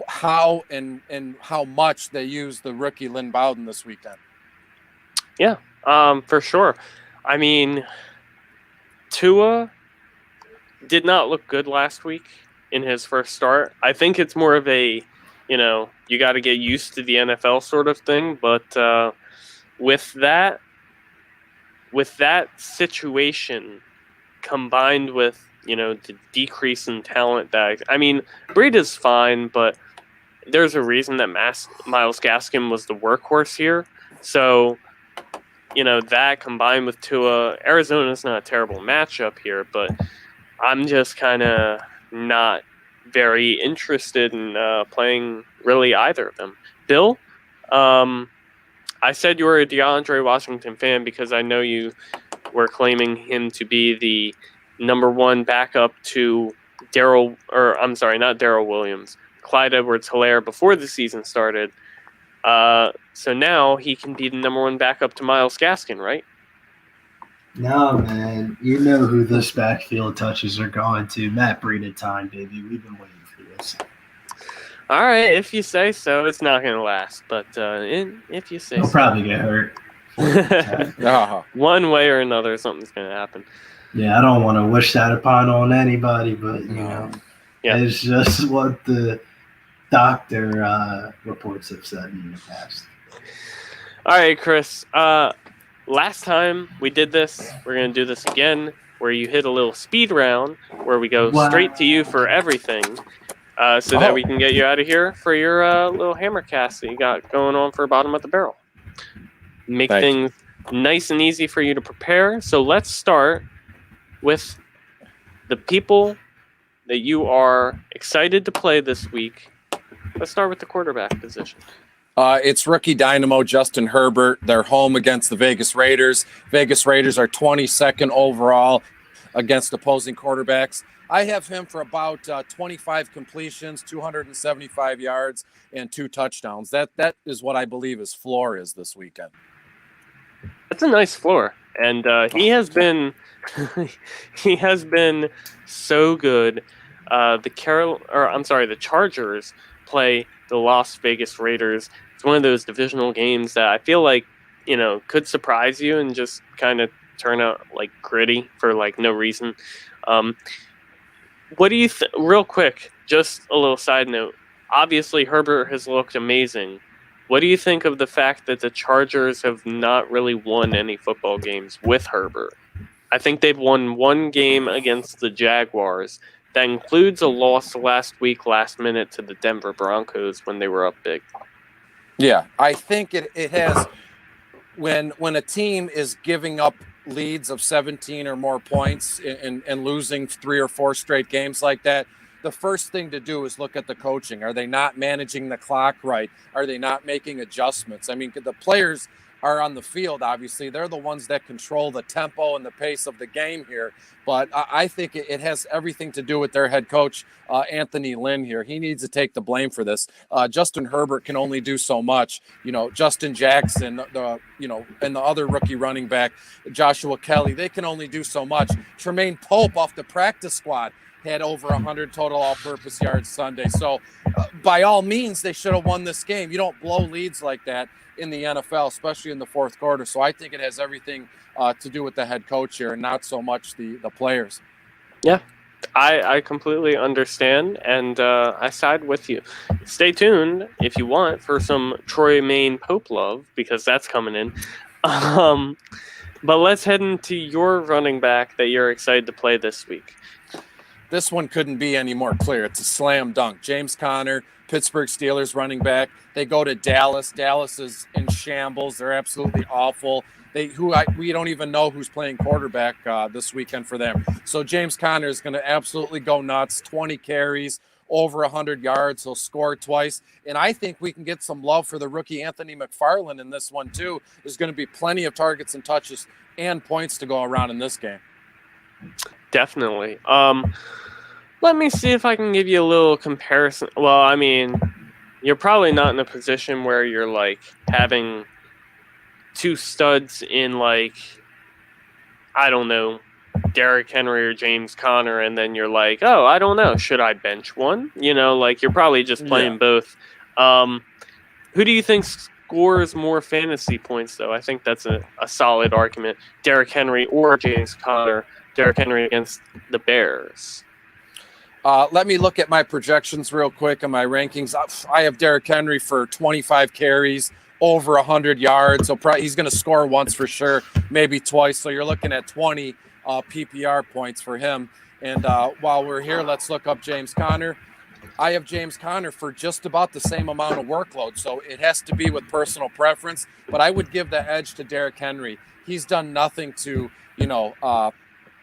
how and how much they use the rookie Lynn Bowden this weekend. Yeah, for sure. I mean, Tua did not look good last week in his first start. I think it's more of a, you got to get used to the NFL sort of thing. But with that situation combined with, the decrease in talent Breida's fine, but there's a reason that Myles Gaskin was the workhorse here. So, that combined with Tua, Arizona's not a terrible matchup here, but I'm just kind of not very interested in playing really either of them. Bill, I said you were a DeAndre Washington fan because I know you were claiming him to be the number one backup to not Darrell Williams, Clyde Edwards-Helaire before the season started. So now he can be the number one backup to Myles Gaskin, right? No, man. You know who this backfield touches are going to. Matt Breida time, baby. We've been waiting for this. All right, if you say so. It's not going to last, but if you say He'll so. probably get hurt. One way or another, something's going to happen. Yeah, I don't want to wish that upon on anybody, but, It's just what the doctor reports have said in the past. All right, Chris. Last time we did this, we're going to do this again, where you hit a little speed round, where we go straight to you for everything, that we can get you out of here for your little hammer cast that you got going on for Bottom of the Barrel. Make things nice and easy for you to prepare. So let's start with the people that you are excited to play this week. Let's start with the quarterback position. It's rookie dynamo Justin Herbert. They're home against the Vegas Raiders. Vegas Raiders are 22nd overall against opposing quarterbacks. I have him for about 25 completions, 275 yards, and 2 touchdowns. That is what I believe his floor is this weekend. That's a nice floor, and he has been so good. The Chargers play the Las Vegas Raiders. It's one of those divisional games that I feel like, could surprise you and just kind of turn out like gritty for like no reason. What do you real quick, just a little side note. Obviously Herbert has looked amazing. What do you think of the fact that the Chargers have not really won any football games with Herbert? I think they've won one game against the Jaguars. That includes a loss last minute to the Denver Broncos when they were up big. Yeah, I think it has when a team is giving up leads of 17 or more points and losing 3 or 4 straight games like that, the first thing to do is look at the coaching. Are they not managing the clock right? Are they not making adjustments? I mean, the players are on the field. Obviously, they're the ones that control the tempo and the pace of the game here. But I think it has everything to do with their head coach, Anthony Lynn here. He needs to take the blame for this. Justin Herbert can only do so much. Justin Jackson, and the other rookie running back, Joshua Kelly, they can only do so much. Tremaine Pope off the practice squad had over 100 total all-purpose yards Sunday. So by all means, they should have won this game. You don't blow leads like that in the NFL, especially in the fourth quarter. So I think it has everything to do with the head coach here and not so much the players. Yeah, I completely understand, and I side with you. Stay tuned if you want for some Troy Maine Pope love, because that's coming in. But let's head into your running back that you're excited to play this week. This one couldn't be any more clear. It's a slam dunk. James Conner, Pittsburgh Steelers running back. They go to Dallas. Dallas is in shambles. They're absolutely awful. We don't even know who's playing quarterback this weekend for them. So James Conner is going to absolutely go nuts. 20 carries, over 100 yards. He'll score twice. And I think we can get some love for the rookie Anthony McFarland in this one too. There's going to be plenty of targets and touches and points to go around in this game. Definitely. Let me see if I can give you a little comparison. Well, I mean, you're probably not in a position where you're like having two studs in like, I don't know, Derrick Henry or James Conner, and then you're like, oh, I don't know, should I bench one? Like you're probably just playing both. Who do you think scores more fantasy points, though? I think that's a solid argument. Derrick Henry or James Conner. Derrick Henry against the Bears. Let me look at my projections real quick and my rankings. I have Derrick Henry for 25 carries, over 100 yards. So he's going to score once for sure, maybe twice. So you're looking at 20 PPR points for him. And while we're here, let's look up James Conner. I have James Conner for just about the same amount of workload. So it has to be with personal preference. But I would give the edge to Derrick Henry. He's done nothing to,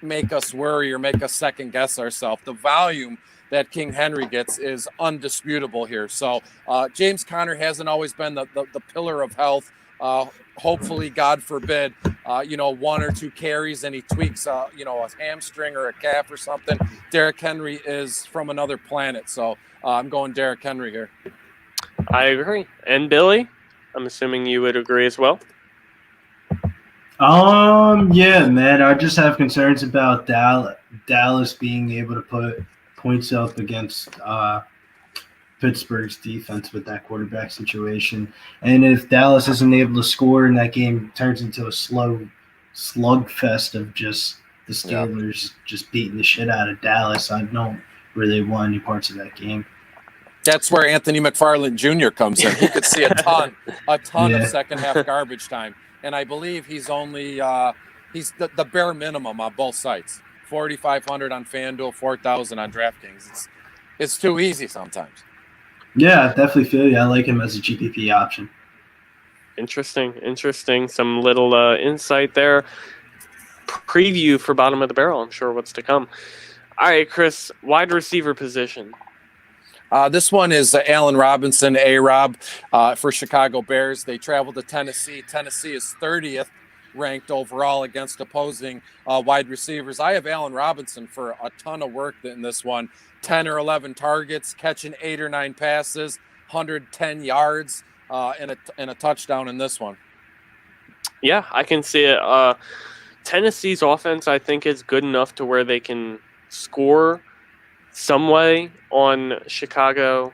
make us worry or make us second guess ourselves. The volume that King Henry gets is undisputable here. So James Conner hasn't always been the pillar of health. Hopefully, God forbid, one or two carries and he tweaks, a hamstring or a calf or something. Derrick Henry is from another planet. So I'm going Derrick Henry here. I agree. And Billy, I'm assuming you would agree as well. Yeah, man. I just have concerns about Dallas being able to put points up against Pittsburgh's defense with that quarterback situation. And if Dallas isn't able to score and that game turns into a slow slugfest of just the Steelers just beating the shit out of Dallas, I don't really want any parts of that game. That's where Anthony McFarland Jr. comes in. He could see a ton of second half garbage time. And I believe he's only he's the bare minimum on both sites. 4,500 on FanDuel, 4,000 on DraftKings. It's too easy sometimes. Yeah, I definitely feel you. I like him as a GPP option. Interesting. Some little insight there. Preview for bottom of the barrel. I'm sure what's to come. All right, Chris, wide receiver position. This one is Allen Robinson, A-Rob, for Chicago Bears. They travel to Tennessee. Tennessee is 30th ranked overall against opposing wide receivers. I have Allen Robinson for a ton of work in this one. 10 or 11 targets, catching 8 or 9 passes, 110 yards, and a touchdown in this one. Yeah, I can see it. Tennessee's offense, I think, is good enough to where they can score some way on Chicago,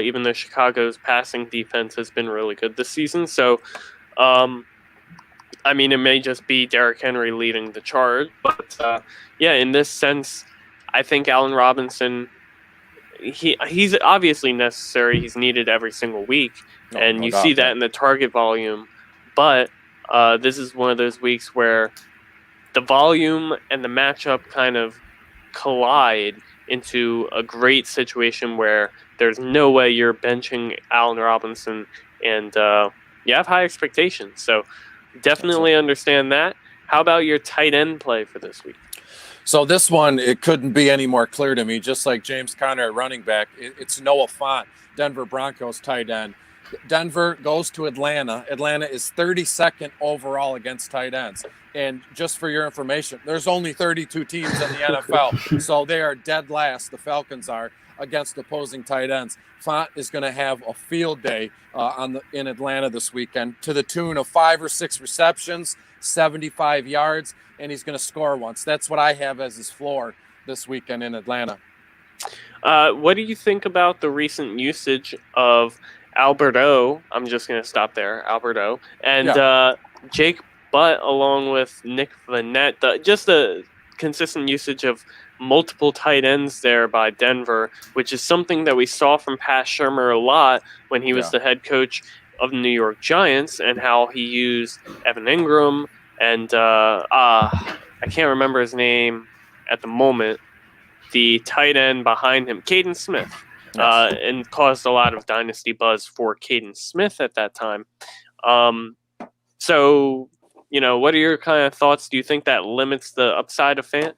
even though Chicago's passing defense has been really good this season. So, I mean, it may just be Derrick Henry leading the charge. But, in this sense, I think Allen Robinson, he's obviously necessary. He's needed every single week. And you see that in the target volume. But this is one of those weeks where the volume and the matchup kind of collide into a great situation where there's no way you're benching Allen Robinson, and you have high expectations. So definitely understand that. How about your tight end play for this week? So this one, it couldn't be any more clear to me. Just like James Conner at running back, it's Noah Fant, Denver Broncos tight end. Denver goes to Atlanta. Atlanta is 32nd overall against tight ends. And just for your information, there's only 32 teams in the NFL. So they are dead last, the Falcons are, against opposing tight ends. Font is going to have a field day in Atlanta this weekend to the tune of 5 or 6 receptions, 75 yards, and he's going to score once. That's what I have as his floor this weekend in Atlanta. What do you think about the recent usage of Alberto? I'm just going to stop there, Alberto, and Jake Butt along with Nick Vanette. Just the consistent usage of multiple tight ends there by Denver, which is something that we saw from Pat Shurmur a lot when he was the head coach of the New York Giants, and how he used Evan Ingram and I can't remember his name at the moment, the tight end behind him, Caden Smith, and caused a lot of dynasty buzz for Caden Smith at that time. So, what are your kind of thoughts? Do you think that limits the upside of Fant?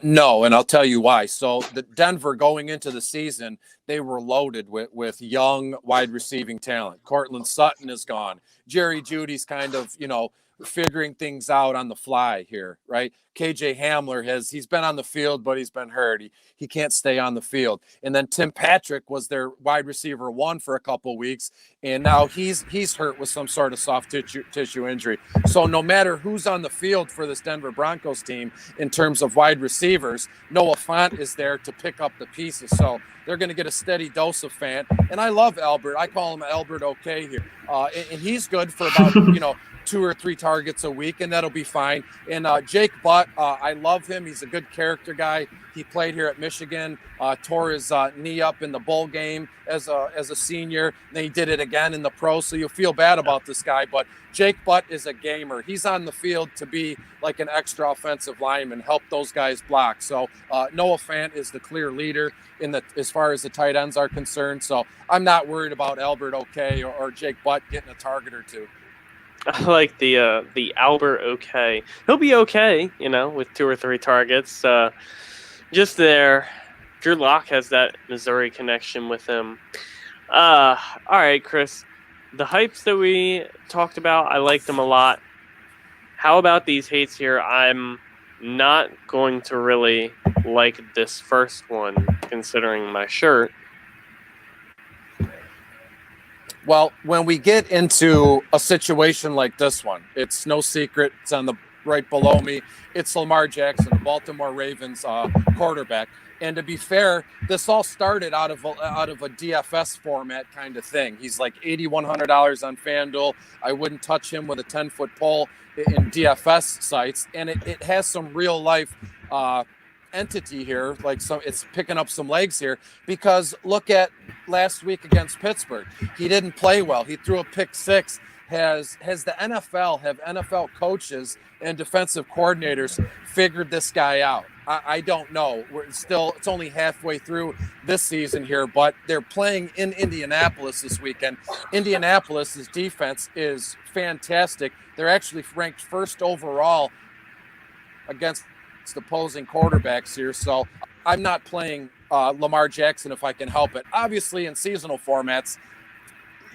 No, and I'll tell you why. So the Denver going into the season, they were loaded with young wide receiving talent. Cortland Sutton is gone. Jerry Jeudy's kind of, figuring things out on the fly here, right? KJ Hamler he's been on the field, but he's been hurt. He can't stay on the field. And then Tim Patrick was their wide receiver 1 for a couple weeks, and now he's hurt with some sort of soft tissue injury. So no matter who's on the field for this Denver Broncos team in terms of wide receivers, Noah Fant is there to pick up the pieces. So they're going to get a steady dose of Fant. And I love Albert. I call him Albert okay here. And he's good for about, 2 or 3 targets a week, and that'll be fine. And Jake Butt, I love him. He's a good character guy. He played here at Michigan, tore his knee up in the bowl game as a senior. Then he did it again in the pro, so you'll feel bad about this guy. But Jake Butt is a gamer. He's on the field to be like an extra offensive lineman, help those guys block. So Noah Fant is the clear leader as far as the tight ends are concerned. So I'm not worried about Albert okay or Jake Butt getting a target or 2. I like the Albert okay. He'll be okay, with 2 or 3 targets. Just there. Drew Lock has that Missouri connection with him. All right, Chris. The hypes that we talked about, I liked them a lot. How about these hates here? I'm not going to really like this first one, considering my shirt. Well, when we get into a situation like this one, it's no secret. It's on the right below me. It's Lamar Jackson, the Baltimore Ravens quarterback. And to be fair, this all started out of a DFS format kind of thing. He's like $8,100 on FanDuel. I wouldn't touch him with a 10-foot pole in DFS sites. And it has some real life entity here, it's picking up some legs here, because look at last week against Pittsburgh. He didn't play well. He threw a pick 6. Has the NFL coaches and defensive coordinators figured this guy out? I don't know. It's only halfway through this season here, but they're playing in Indianapolis this weekend. Indianapolis's defense is fantastic. They're actually ranked 1st overall against opposing quarterbacks here. So I'm not playing Lamar Jackson if I can help it. Obviously, in seasonal formats,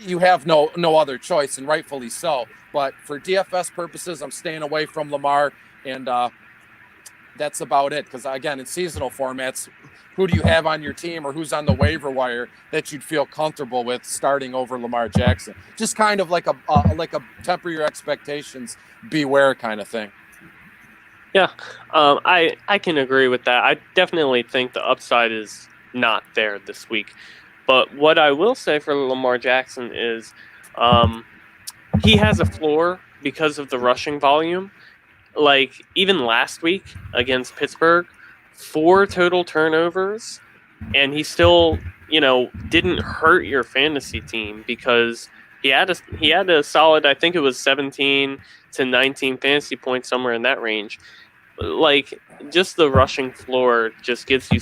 you have no other choice, and rightfully so. But for DFS purposes, I'm staying away from Lamar, and that's about it. Because, again, in seasonal formats, who do you have on your team or who's on the waiver wire that you'd feel comfortable with starting over Lamar Jackson? Just kind of like a temper your expectations, beware kind of thing. Yeah, I can agree with that. I definitely think the upside is not there this week. But what I will say for Lamar Jackson is he has a floor because of the rushing volume. Like, even last week against Pittsburgh, 4 total turnovers, and he still, didn't hurt your fantasy team because he had a solid, I think it was 17 to 19 fantasy points, somewhere in that range. Like, just the rushing floor just gives you,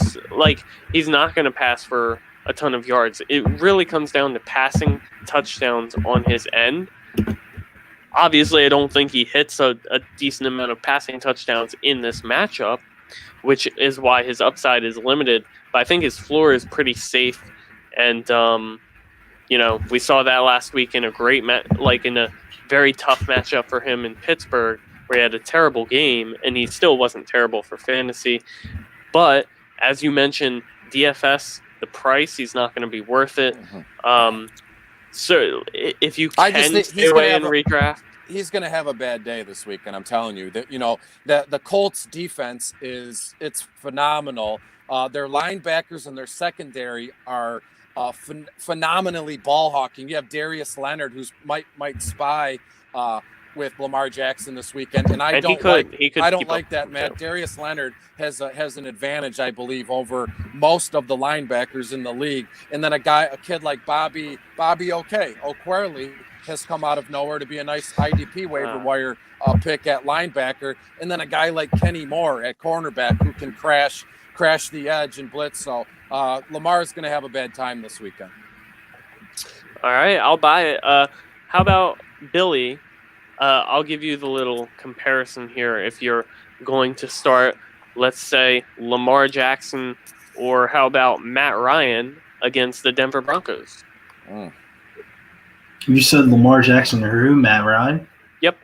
he's not going to pass for a ton of yards. It really comes down to passing touchdowns on his end. Obviously, I don't think he hits a decent amount of passing touchdowns in this matchup, which is why his upside is limited. But I think his floor is pretty safe. And, we saw that last week in a in a very tough matchup for him in Pittsburgh, where he had a terrible game, and he still wasn't terrible for fantasy. But as you mentioned, DFS, the price, he's not going to be worth it. So if you can stay away and redraft, he's going to have a bad day this week, and I'm telling you that the Colts defense it's phenomenal. Their linebackers and their secondary are phenomenally ball hawking. You have Darius Leonard, who's might spy with Lamar Jackson this weekend, and I don't like that, Matt. Darius Leonard has an advantage, I believe, over most of the linebackers in the league. And then a kid like Bobby Okwerli has come out of nowhere to be a nice IDP waiver wire pick at linebacker, and then a guy like Kenny Moore at cornerback who can crash the edge and blitz. So Lamar's going to have a bad time this weekend. All right, I'll buy it. How about Billy? I'll give you the little comparison here. If you're going to start, let's say, Lamar Jackson, or how about Matt Ryan against the Denver Broncos? You said Lamar Jackson or who? Matt Ryan? Yep.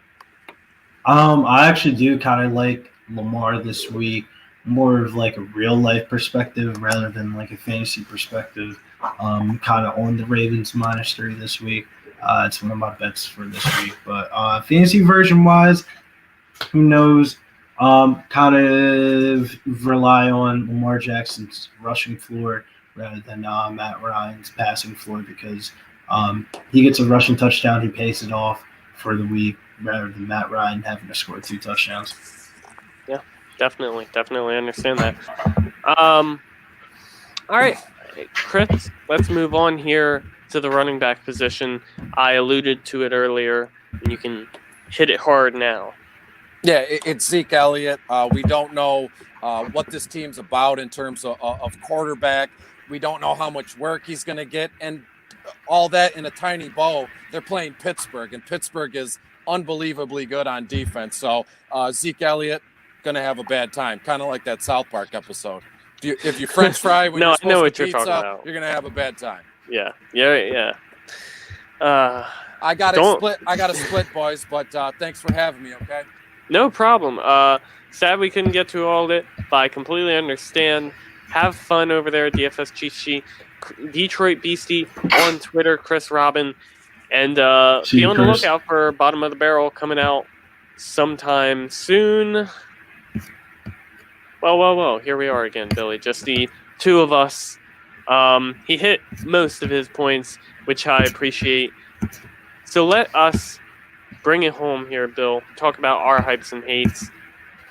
I actually do kind of like Lamar this week, more of like a real life perspective rather than like a fantasy perspective. Kind of on the Ravens -3 this week. It's one of my bets for this week. But fantasy version wise, who knows? Kind of rely on Lamar Jackson's rushing floor rather than Matt Ryan's passing floor, because he gets a rushing touchdown, he pays it off for the week, rather than Matt Ryan having to score 2 touchdowns. Yeah, definitely understand that. All right, Chris, let's move on here to the running back position. I alluded to it earlier, and you can hit it hard now. Yeah, it's Zeke Elliott. We don't know what this team's about in terms of quarterback. We don't know how much work he's going to get, and all that in a tiny bow. They're playing Pittsburgh, and Pittsburgh is unbelievably good on defense. So Zeke Elliott going to have a bad time, kind of like that South Park episode. If you French fry when no, you're I supposed know to what pizza, you're talking about. You're going to have a bad time. Yeah. I got to split, boys. But thanks for having me. Okay. No problem. Sad we couldn't get to all of it, but I completely understand. Have fun over there at DFS Cheat Sheet. Detroit Beastie on Twitter, Chris Robin, and be on the lookout for Bottom of the Barrel coming out sometime soon. Well, here we are again, Billy. Just the two of us. He hit most of his points, which I appreciate. So let us bring it home here, Bill. Talk about our hypes and hates.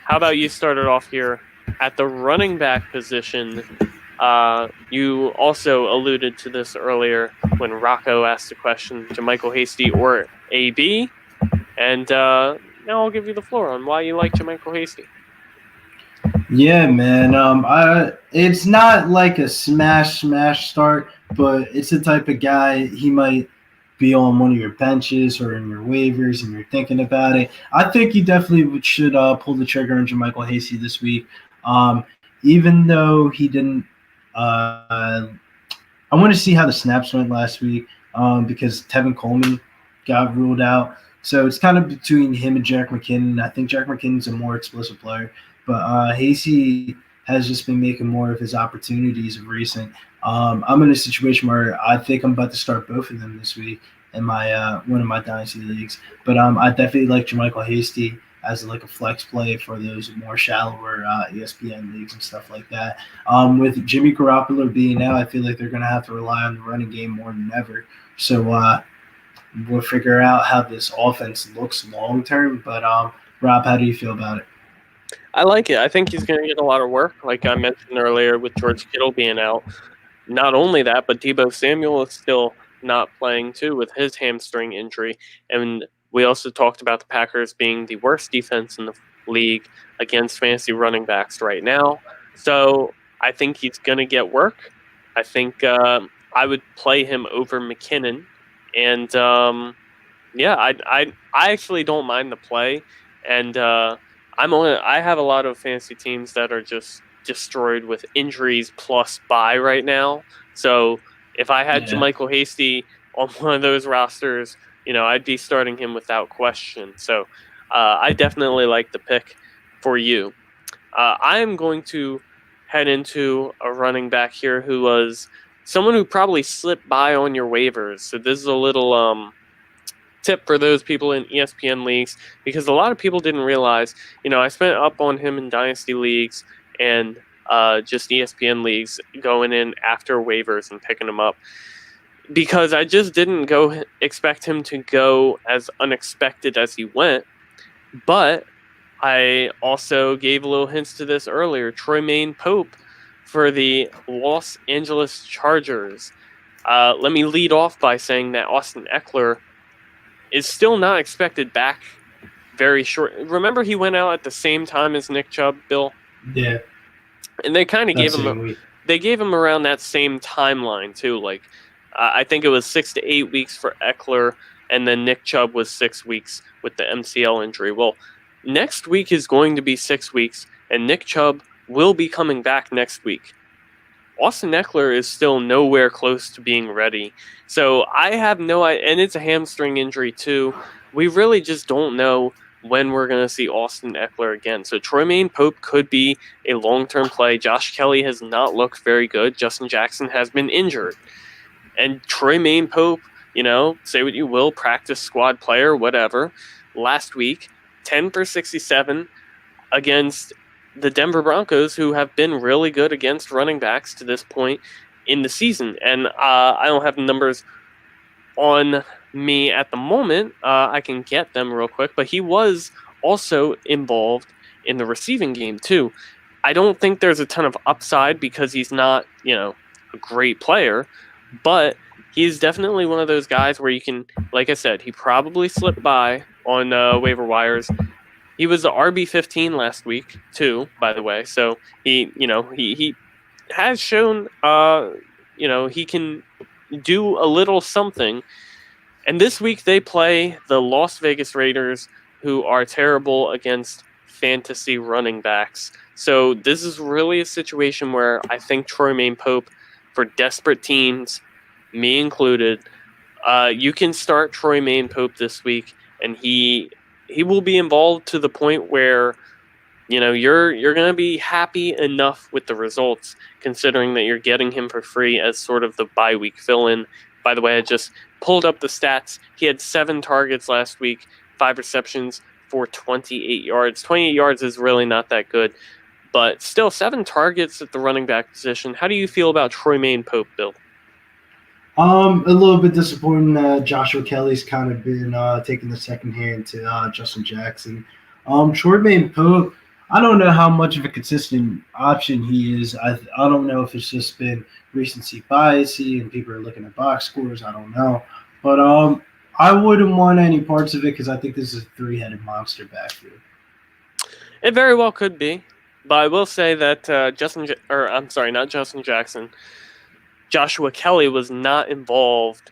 How about you start it off here at the running back position? You also alluded to this earlier when Rocco asked the question, JaMychal Hasty or AB. And now I'll give you the floor on why you like JaMychal Hasty. Yeah, man. It's not like a smash start, but it's the type of guy he might be on one of your benches or in your waivers and you're thinking about it. I think you definitely should pull the trigger on JaMychal Hasty this week. Even though he didn't I want to see how the snaps went last week because Tevin Coleman got ruled out. So it's kind of between him and Jack McKinnon. I think Jack McKinnon's a more explosive player. But Hasty has just been making more of his opportunities of recent. I'm in a situation where I think I'm about to start both of them this week in my one of my Dynasty leagues. But I definitely like JaMychal Hasty as like a flex play for those more shallower ESPN leagues and stuff like that. With Jimmy Garoppolo being out, I feel like they're going to have to rely on the running game more than ever. So we'll figure out how this offense looks long term. But Rob, how do you feel about it? I like it. I think he's going to get a lot of work, like I mentioned earlier with George Kittle being out. Not only that, but Deebo Samuel is still not playing too with his hamstring injury. And we also talked about the Packers being the worst defense in the league against fantasy running backs right now. So I think he's going to get work. I think I would play him over McKinnon. And I actually don't mind the play. And I have a lot of fantasy teams that are just destroyed with injuries plus bye right now. So if I had JaMychal Hasty on one of those rosters, I'd be starting him without question. So I definitely like the pick for you. I am going to head into a running back here who was someone who probably slipped by on your waivers. So this is a little tip for those people in ESPN leagues, because a lot of people didn't realize, I spent up on him in Dynasty leagues and just ESPN leagues, going in after waivers and picking him up, because I just didn't expect him to go as unexpected as he went. But I also gave a little hints to this earlier. Troy Pope for the Los Angeles Chargers. Let me lead off by saying that Austin Eckler is still not expected back very short. Remember, he went out at the same time as Nick Chubb, Bill? Yeah. And they kind of gave him around that same timeline too. Like, I think it was 6 to 8 weeks for Eckler, and then Nick Chubb was 6 weeks with the MCL injury. Well, next week is going to be 6 weeks, and Nick Chubb will be coming back next week. Austin Eckler is still nowhere close to being ready. So I have no idea, and it's a hamstring injury too. We really just don't know when we're going to see Austin Eckler again. So Troy Pope could be a long-term play. Josh Kelly has not looked very good. Justin Jackson has been injured. And Troy Pope, say what you will, practice squad player, whatever. Last week, 10 for 67 against the Denver Broncos, who have been really good against running backs to this point in the season. And I don't have the numbers on me at the moment. I can get them real quick, but he was also involved in the receiving game too. I don't think there's a ton of upside because he's not, a great player, but he's definitely one of those guys where you can, like I said, he probably slipped by on waiver wires. He was the RB15 last week too, by the way. So he has shown, he can do a little something. And this week they play the Las Vegas Raiders, who are terrible against fantasy running backs. So this is really a situation where I think Troy Pope, for desperate teams, me included, you can start Troy Pope this week, and he will be involved to the point where, you're going to be happy enough with the results, considering that you're getting him for free as sort of the bye week fill-in. By the way, I just pulled up the stats. He had 7 targets last week, 5 receptions for 28 yards. 28 yards is really not that good, but still 7 targets at the running back position. How do you feel about Troy Pope, Bill? A little bit disappointing. Joshua Kelly's kind of been taking the second hand to Justin Jackson. Troy Pope, I don't know how much of a consistent option he is. I don't know if it's just been recency bias and people are looking at box scores. I don't know. But I wouldn't want any parts of it because I think this is a 3-headed monster backfield. It very well could be. But I will say that not Justin Jackson. Joshua Kelly was not involved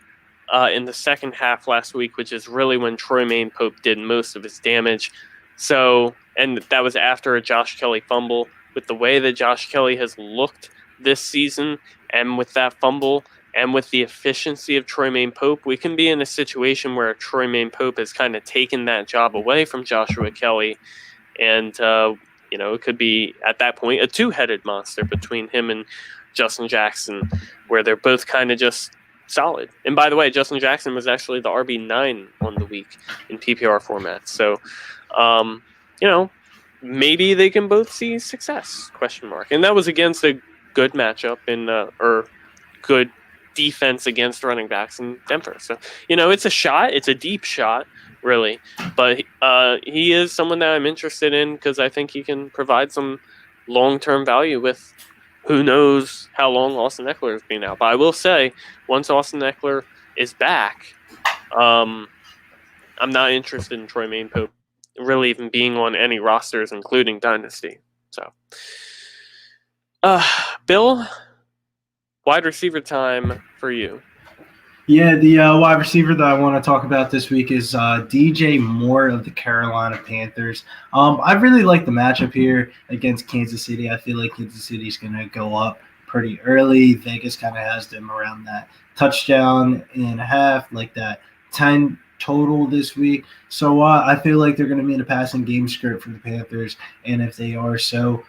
in the second half last week, which is really when Troy Pope did most of his damage. So, and that was after a Josh Kelly fumble. With the way that Josh Kelly has looked this season, and with that fumble, and with the efficiency of Troy Pope, we can be in a situation where Troy Pope has kind of taken that job away from Joshua Kelly. And, it could be, at that point, a 2-headed monster between him and Justin Jackson, where they're both kind of just solid. And by the way, Justin Jackson was actually the RB9 on the week in PPR format. So, maybe they can both see success, ? And that was against a good matchup or good defense against running backs in Denver. So, it's a shot. It's a deep shot, really. But he is someone that I'm interested in because I think he can provide some long-term value with who knows how long Austin Eckler has been out. But I will say, once Austin Eckler is back, I'm not interested in Troy Pope really even being on any rosters, including Dynasty. So, Bill, wide receiver time for you. Yeah, the wide receiver that I want to talk about this week is DJ Moore of the Carolina Panthers. I really like the matchup here against Kansas City. I feel like Kansas City is going to go up pretty early. Vegas kind of has them around that touchdown and a half, like that 10 total this week. So I feel like they're going to be in a passing game script for the Panthers. And if they are so,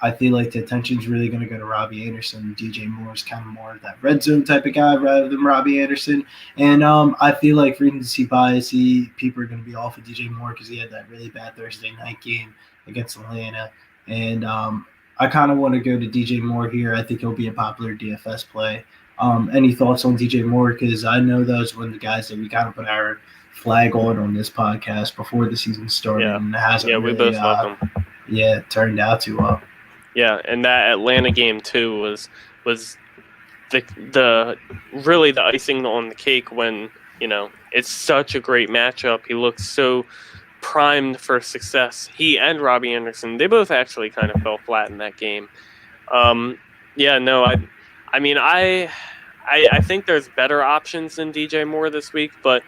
I feel like the attention's really going to go to Robbie Anderson. DJ Moore is kind of more of that red zone type of guy rather than Robbie Anderson. And I feel like recency bias, people are going to be off of DJ Moore because he had that really bad Thursday night game against Atlanta. And I kind of want to go to DJ Moore here. I think he'll be a popular DFS play. Any thoughts on DJ Moore? Because I know that was one of the guys that we kind of put our flag on this podcast before the season started. And it hasn't we really, both love him. Yeah, turned out too well. Yeah, and that Atlanta game too was the really the icing on the cake when, it's such a great matchup. He looks so primed for success. He and Robbie Anderson, they both actually kind of fell flat in that game. I think there's better options than DJ Moore this week, but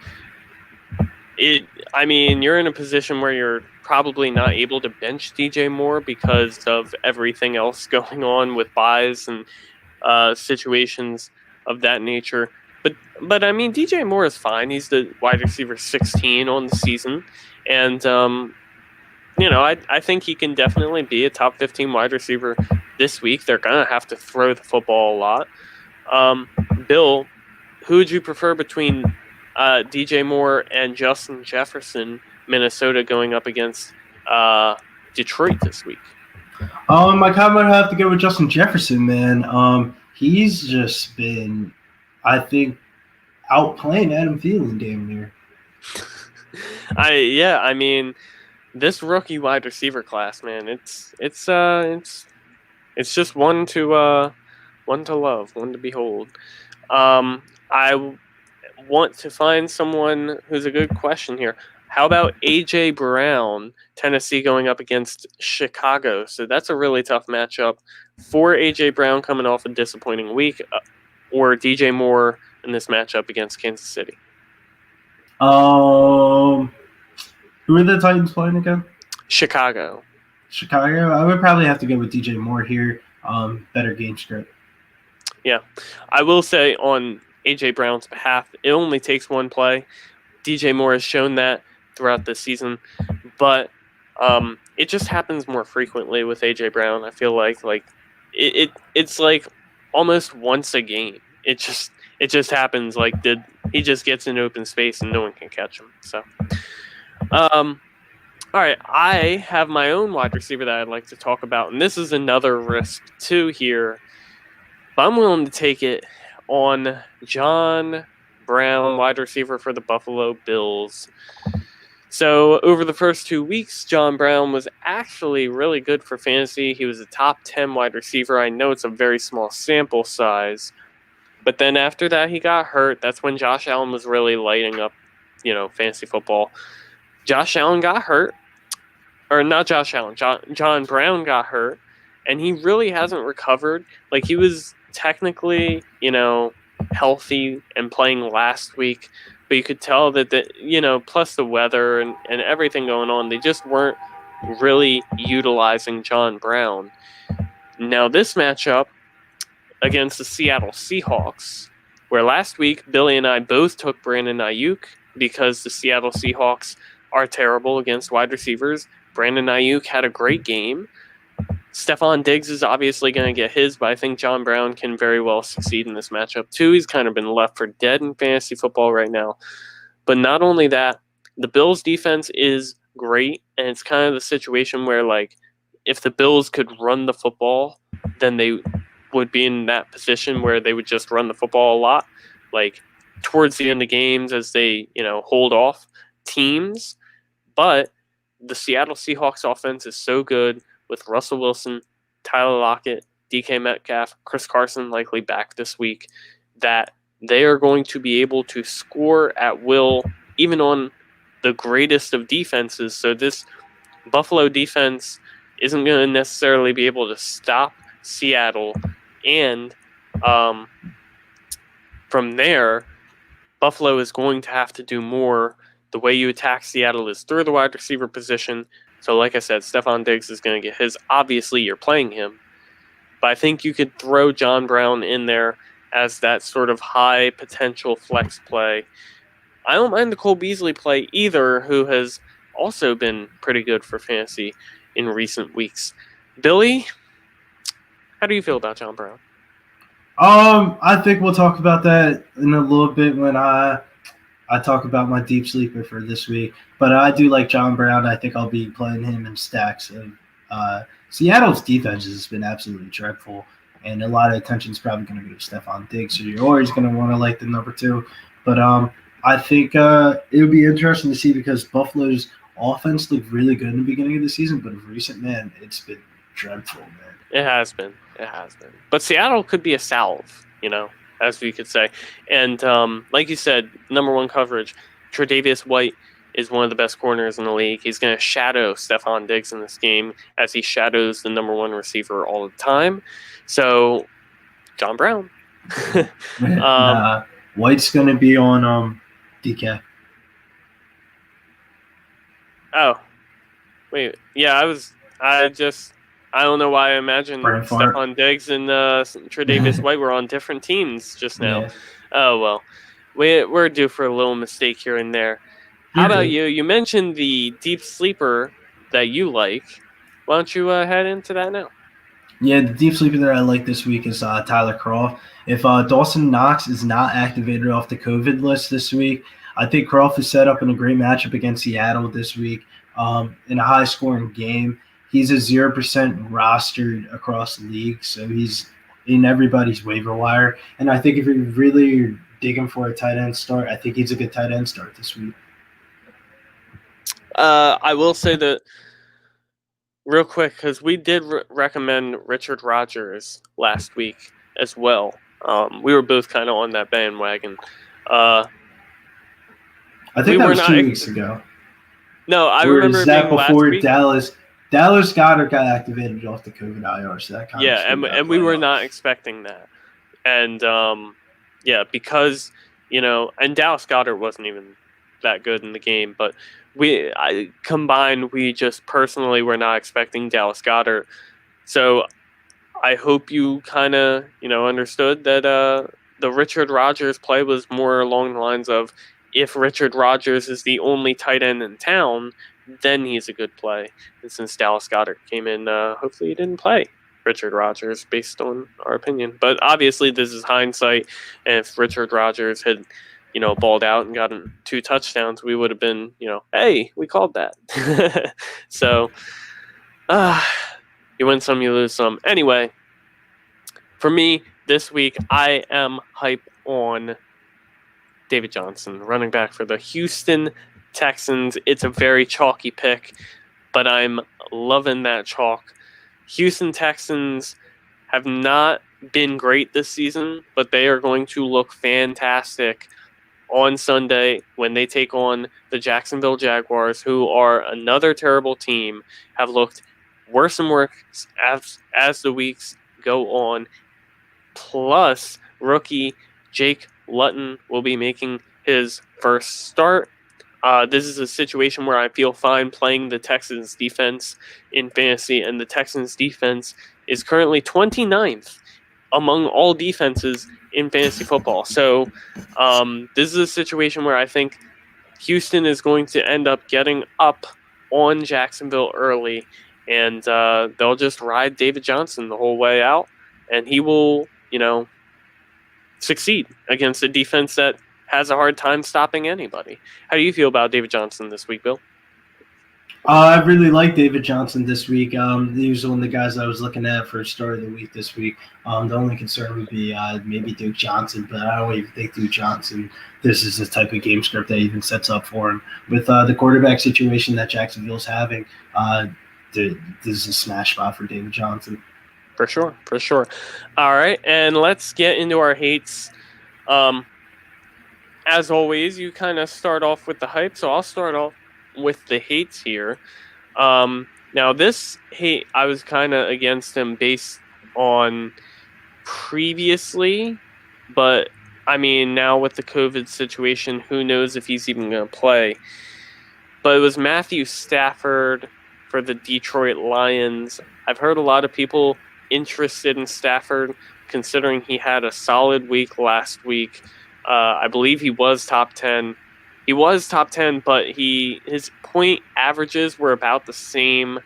you're in a position where you're probably not able to bench DJ Moore because of everything else going on with buys and situations of that nature. But DJ Moore is fine. He's the wide receiver 16 on the season, and I think he can definitely be a top 15 wide receiver this week. They're gonna have to throw the football a lot. Bill, who would you prefer between DJ Moore and Justin Jefferson, Minnesota going up against Detroit this week? I kind of have to go with Justin Jefferson, man. He's just been, I think, outplaying Adam Thielen damn near. This rookie wide receiver class, man, it's just one to love, one to behold. I want to find someone who's a good question here. How about A.J. Brown, Tennessee going up against Chicago? So that's a really tough matchup for A.J. Brown coming off a disappointing week, or DJ Moore in this matchup against Kansas City. Who are the Titans playing again? Chicago. I would probably have to go with DJ Moore here. Better game script. Yeah. I will say on A.J. Brown's behalf, it only takes one play. DJ Moore has shown that throughout the season, but it just happens more frequently with A.J. Brown. I feel like it's like almost once a game. It just happens. He just gets in open space and no one can catch him. So, all right, I have my own wide receiver that I'd like to talk about, and this is another risk too here, but I'm willing to take it on John Brown, wide receiver for the Buffalo Bills. So over the first 2 weeks, John Brown was actually really good for fantasy. He was a top 10 wide receiver. I know it's a very small sample size, but then after that, he got hurt. That's when Josh Allen was really lighting up, fantasy football. Josh Allen got hurt. Or not Josh Allen. John Brown got hurt, and he really hasn't recovered. Like, he was technically, healthy and playing last week, but you could tell that plus the weather and everything going on, they just weren't really utilizing John Brown. Now this matchup against the Seattle Seahawks, where last week Billy and I both took Brandon Ayuk because the Seattle Seahawks are terrible against wide receivers. Brandon Ayuk had a great game. Stephon Diggs is obviously going to get his, but I think John Brown can very well succeed in this matchup too. He's kind of been left for dead in fantasy football right now. But not only that, the Bills' defense is great, and it's kind of the situation where, if the Bills could run the football, then they would be in that position where they would just run the football a lot, towards the end of games as they, hold off teams. But the Seattle Seahawks offense is so good with Russell Wilson, Tyler Lockett, DK Metcalf, Chris Carson likely back this week, that they are going to be able to score at will, even on the greatest of defenses. So this Buffalo defense isn't going to necessarily be able to stop Seattle. And from there, Buffalo is going to have to do more. The way you attack Seattle is through the wide receiver position. So like I said, Stephon Diggs is going to get his. Obviously, you're playing him. But I think you could throw John Brown in there as that sort of high potential flex play. I don't mind the Cole Beasley play either, who has also been pretty good for fantasy in recent weeks. Billy, how do you feel about John Brown? I think we'll talk about that in a little bit when I talk about my deep sleeper for this week. But I do like John Brown. I think I'll be playing him in stacks. Seattle's defense has been absolutely dreadful, and a lot of attention is probably going to go to Stephon Diggs. So you're always going to want to like the number 2. But I think it would be interesting to see because Buffalo's offense looked really good in the beginning of the season, but of recent, man, it's been dreadful, man. It has been. But Seattle could be a salve, as we could say. And like you said, number 1 coverage, Tre'Davious White is one of the best corners in the league. He's going to shadow Stephon Diggs in this game as he shadows the number 1 receiver all the time. So, John Brown. White's going to be on DK. Oh, wait. Yeah, I don't know why I imagined Stephon Diggs and Tre'Davious White were on different teams just now. Yeah. Oh, well. We're due for a little mistake here and there. How about you? You mentioned the deep sleeper that you like. Why don't you head into that now? Yeah, the deep sleeper that I like this week is Tyler Kroft. If Dawson Knox is not activated off the COVID list this week, I think Kroft is set up in a great matchup against Seattle this week in a high-scoring game. He's a 0% rostered across the league, so he's in everybody's waiver wire. And I think if you're really digging for a tight end start, I think he's a good tight end start this week. I will say that real quick, because we did recommend Richard Rodgers last week as well. We were both kind of on that bandwagon. I think that was 2 weeks ago. No, I remember that being before last week. Dallas Goedert got activated off the COVID IR, so that kind of and we were not expecting that. And because and Dallas Goedert wasn't even that good in the game, but we just personally were not expecting Dallas Goedert. So I hope you kind of understood that the Richard Rodgers play was more along the lines of, if Richard Rodgers is the only tight end in town, then he's a good play. And since Dallas Goedert came in, hopefully he didn't play Richard Rodgers based on our opinion. But obviously this is hindsight, and if Richard Rodgers had balled out and gotten 2 touchdowns, we would have been, hey, we called that. So you win some, you lose some. Anyway, for me this week, I am hype on David Johnson, running back for the Houston Texans. It's a very chalky pick, but I'm loving that chalk. Houston Texans have not been great this season, but they are going to look fantastic on Sunday when they take on the Jacksonville Jaguars, who are another terrible team, have looked worse and worse as the weeks go on. Plus, rookie Jake Luton will be making his first start. This is a situation where I feel fine playing the Texans defense in fantasy, and the Texans defense is currently 29th among all defenses in fantasy football. So this is a situation where I think Houston is going to end up getting up on Jacksonville early, and they'll just ride David Johnson the whole way out, and he will, succeed against a defense that has a hard time stopping anybody. How do you feel about David Johnson this week, Bill? I really like David Johnson this week. He was one of the guys I was looking at for start of the week this week. The only concern would be maybe Duke Johnson, but I don't even think Duke Johnson, this is the type of game script that even sets up for him. With the quarterback situation that Jacksonville's having, this is a smash spot for David Johnson. For sure. All right, and let's get into our hates. As always, you kind of start off with the hype, so I'll start off with the hates here. Now, this hate, I was kind of against him based on previously, but I mean, now with the COVID situation, who knows if he's even going to play. But it was Matthew Stafford for the Detroit Lions. I've heard a lot of people interested in Stafford considering he had a solid week last week. I believe he was top 10. He was top 10, but his point averages were about the same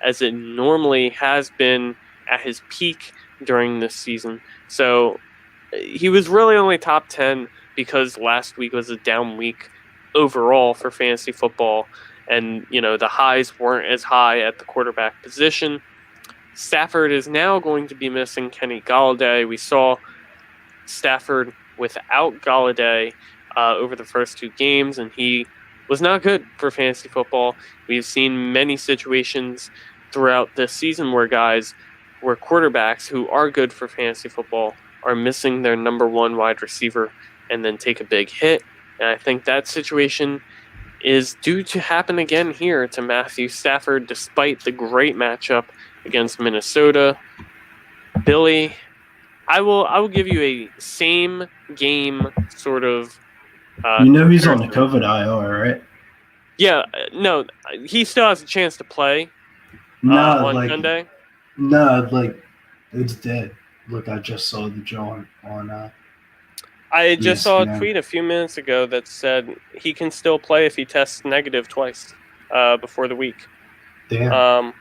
as it normally has been at his peak during this season. So he was really only top 10 because last week was a down week overall for fantasy football. And, the highs weren't as high at the quarterback position. Stafford is now going to be missing Kenny Golladay. We saw Stafford without Golladay over the first 2 games, and he was not good for fantasy football. We've seen many situations throughout this season where quarterbacks who are good for fantasy football are missing their number 1 wide receiver and then take a big hit. And I think that situation is due to happen again here to Matthew Stafford, despite the great matchup against Minnesota. Billy, I will give you a same game sort of. He's on the COVID IR, right? Yeah, no, he still has a chance to play on Sunday. No, it's dead. Look, I just saw the John on. I just saw a tweet a few minutes ago that said he can still play if he tests negative twice before the week. Damn.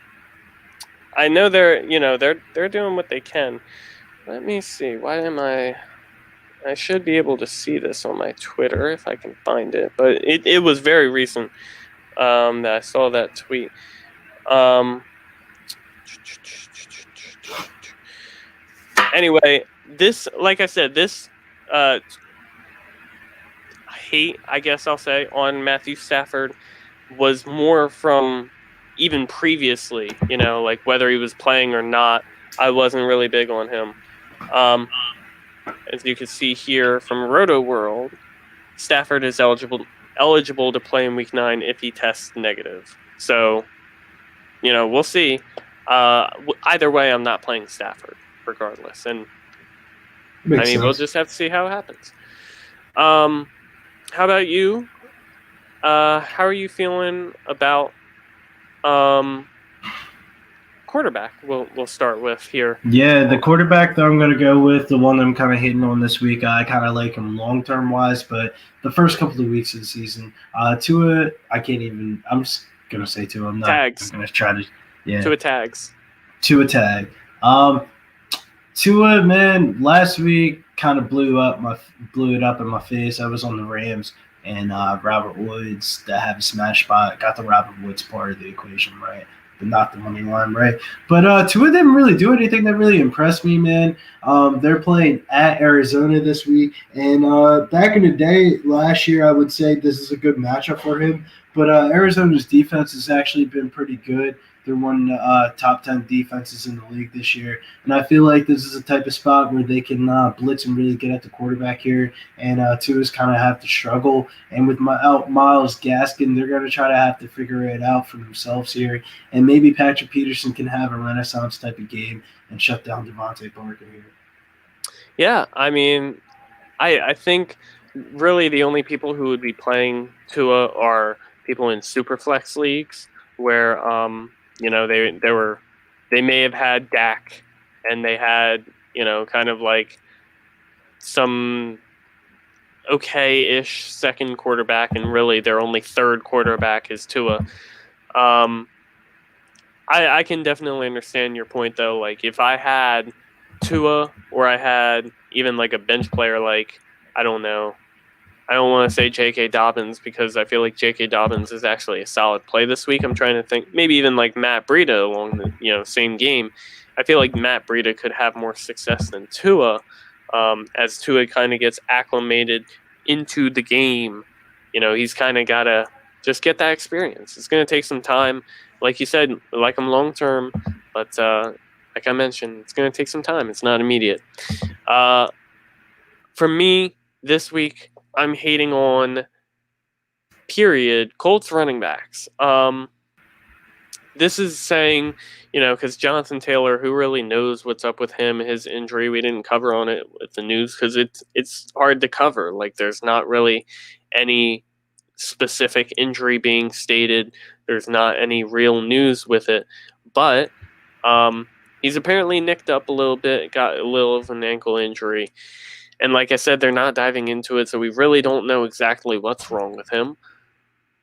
I know they're doing what they can. Let me see. Why am I should be able to see this on my Twitter if I can find it, but it was very recent that I saw that tweet. Anyway, this, like I said, this hate, I guess I'll say, on Matthew Stafford was more from even previously, like whether he was playing or not. I wasn't really big on him. As you can see here from Roto World, Stafford is eligible to play in Week 9 if he tests negative. So, we'll see. Either way, I'm not playing Stafford, regardless. And Makes sense. We'll just have to see how it happens. How about you? How are you feeling about quarterback? We'll start with here. Yeah, the quarterback that I'm going to go with, the one I'm kind of hitting on this week, I kind of like him long-term wise, but the first couple of weeks of the season, Tua, I'm just going to say Tua. I'm not going to try to, Tua tags. Tua tag. Tua, man, last week kind of blew it up in my face. I was on the Rams, and Robert Woods, that have a smash spot, got the Robert Woods part of the equation right, but not the money line right. But Tua didn't really do anything that really impressed me, man. They're playing at Arizona this week, and back in the day, last year, I would say this is a good matchup for him. But Arizona's defense has actually been pretty good. They're one of the top 10 defenses in the league this year. And I feel like this is a type of spot where they can blitz and really get at the quarterback here. And Tua's kind of have to struggle. And with Myles Gaskin, they're going to try to have to figure it out for themselves here. And maybe Patrick Peterson can have a renaissance type of game and shut down Devontae Parker here. Yeah, I think really the only people who would be playing Tua are people in Superflex leagues where they may have had Dak and they had, kind of like some okay-ish second quarterback, and really their only third quarterback is Tua. I can definitely understand your point, though. Like, if I had Tua or I had even like a bench player like, I don't know, I don't want to say J.K. Dobbins because I feel like J.K. Dobbins is actually a solid play this week. I'm trying to think maybe even like Matt Breida along the same game. I feel like Matt Breida could have more success than Tua as Tua kind of gets acclimated into the game. He's kind of got to just get that experience. It's going to take some time. Like you said, like him long term, but like I mentioned, it's going to take some time. It's not immediate. For me, this week, I'm hating on Colts running backs. This is saying, because Jonathan Taylor, who really knows what's up with him, his injury, we didn't cover on it with the news because it's hard to cover. Like, there's not really any specific injury being stated. There's not any real news with it. But He's apparently nicked up a little bit, got a little of an ankle injury. And like I said, they're not diving into it, so we really don't know exactly what's wrong with him.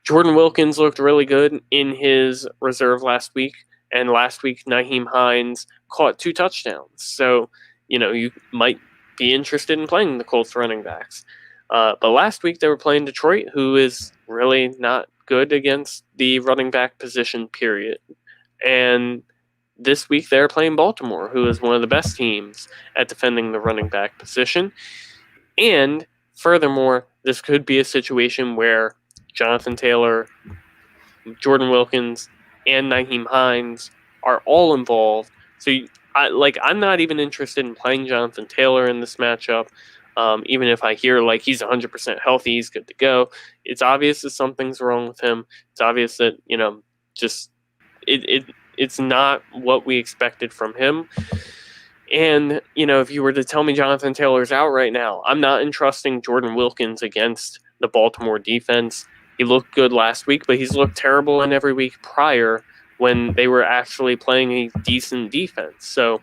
Jordan Wilkins looked really good in his reserve last week, and last week Nyheim Hines caught 2 touchdowns. So, you might be interested in playing the Colts running backs. But last week they were playing Detroit, who is really not good against the running back position, period. And this week they're playing Baltimore, who is one of the best teams at defending the running back position. And furthermore, this could be a situation where Jonathan Taylor, Jordan Wilkins, and Nyheim Hines are all involved. So I'm not even interested in playing Jonathan Taylor in this matchup. Even if I hear like he's 100% healthy, he's good to go. It's obvious that something's wrong with him. It's obvious that just it's not what we expected from him. And if you were to tell me Jonathan Taylor's out right now, I'm not entrusting Jordan Wilkins against the Baltimore defense. He looked good last week, but he's looked terrible in every week prior when they were actually playing a decent defense. So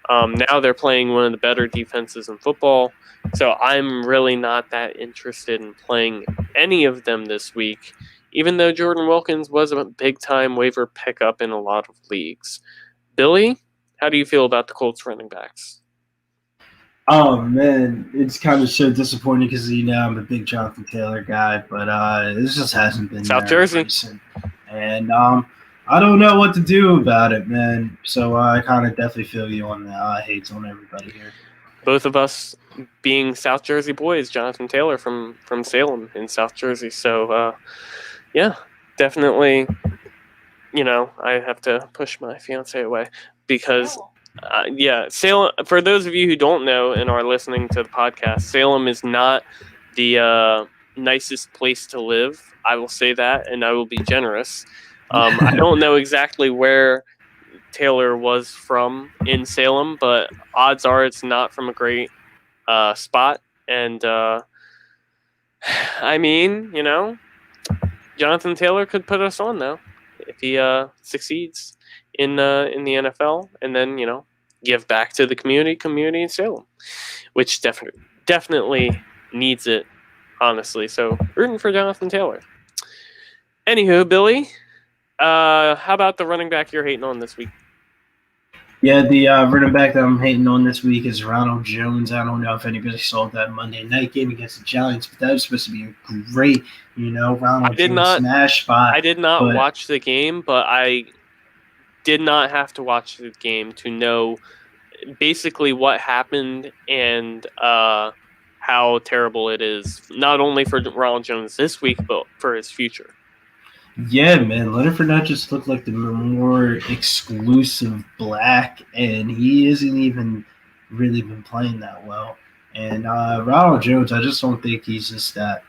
now they're playing one of the better defenses in football. So I'm really not that interested in playing any of them this week, even though Jordan Wilkins was a big-time waiver pickup in a lot of leagues. Billy, how do you feel about the Colts running backs? Oh, man, it's kind of so disappointing because, I'm a big Jonathan Taylor guy, but this just hasn't been South Jersey. Recent. And I don't know what to do about it, man. So I kind of definitely feel you on the hates on everybody here. Both of us being South Jersey boys, Jonathan Taylor from Salem in South Jersey. So, yeah, definitely, I have to push my fiance away because, Salem, for those of you who don't know and are listening to the podcast, Salem is not the nicest place to live. I will say that, and I will be generous. I don't know exactly where Taylor was from in Salem, but odds are it's not from a great spot. And I mean, Jonathan Taylor could put us on though if he succeeds in the NFL, and then give back to the community in Salem, which definitely needs it, honestly. So rooting for Jonathan Taylor. Anywho, Billy, how about the running back you're hating on this week? Yeah, the running back that I'm hating on this week is Ronald Jones. I don't know if anybody saw that Monday night game against the Giants, but that was supposed to be a great, Ronald Jones smash spot. I did not watch the game, but I did not have to watch the game to know basically what happened and how terrible it is, not only for Ronald Jones this week, but for his future. Yeah, man. Leonard Fournette just looked like the more exclusive black, and he isn't even really been playing that well. And Ronald Jones, I just don't think he's just that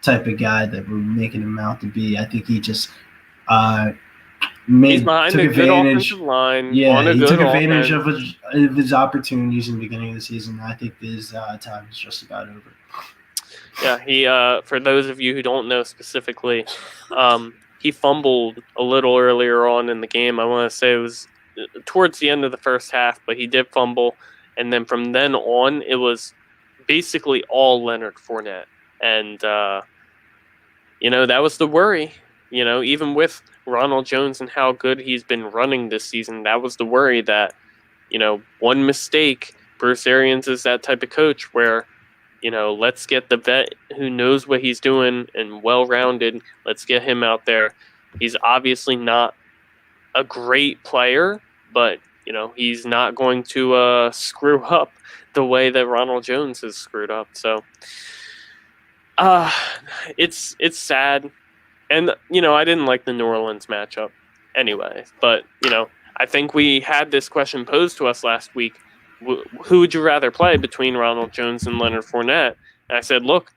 type of guy that we're making him out to be. I think he just he's behind a good offensive line. Yeah, he took advantage of his opportunities in the beginning of the season. I think his time is just about over. Yeah, he. For those of you who don't know specifically, he fumbled a little earlier on in the game. I want to say it was towards the end of the first half, but he did fumble, and then from then on, it was basically all Leonard Fournette, and that was the worry. Even with Ronald Jones and how good he's been running this season, that was the worry that, one mistake. Bruce Arians is that type of coach where, let's get the vet who knows what he's doing and well-rounded. Let's get him out there. He's obviously not a great player, but, he's not going to screw up the way that Ronald Jones has screwed up. So it's sad. And, I didn't like the New Orleans matchup anyway. But, I think we had this question posed to us last week. Who would you rather play between Ronald Jones and Leonard Fournette? And I said, look,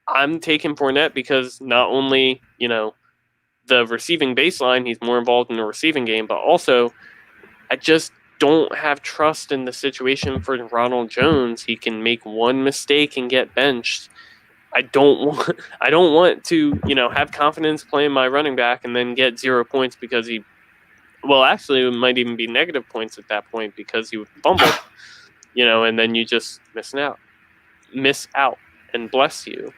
I'm taking Fournette because not only, the receiving baseline, he's more involved in the receiving game, but also I just don't have trust in the situation for Ronald Jones. He can make one mistake and get benched. I don't want to, have confidence playing my running back and then get 0 points because he well, actually, it might even be negative points at that point because you fumbled, and then you just miss out, and bless you,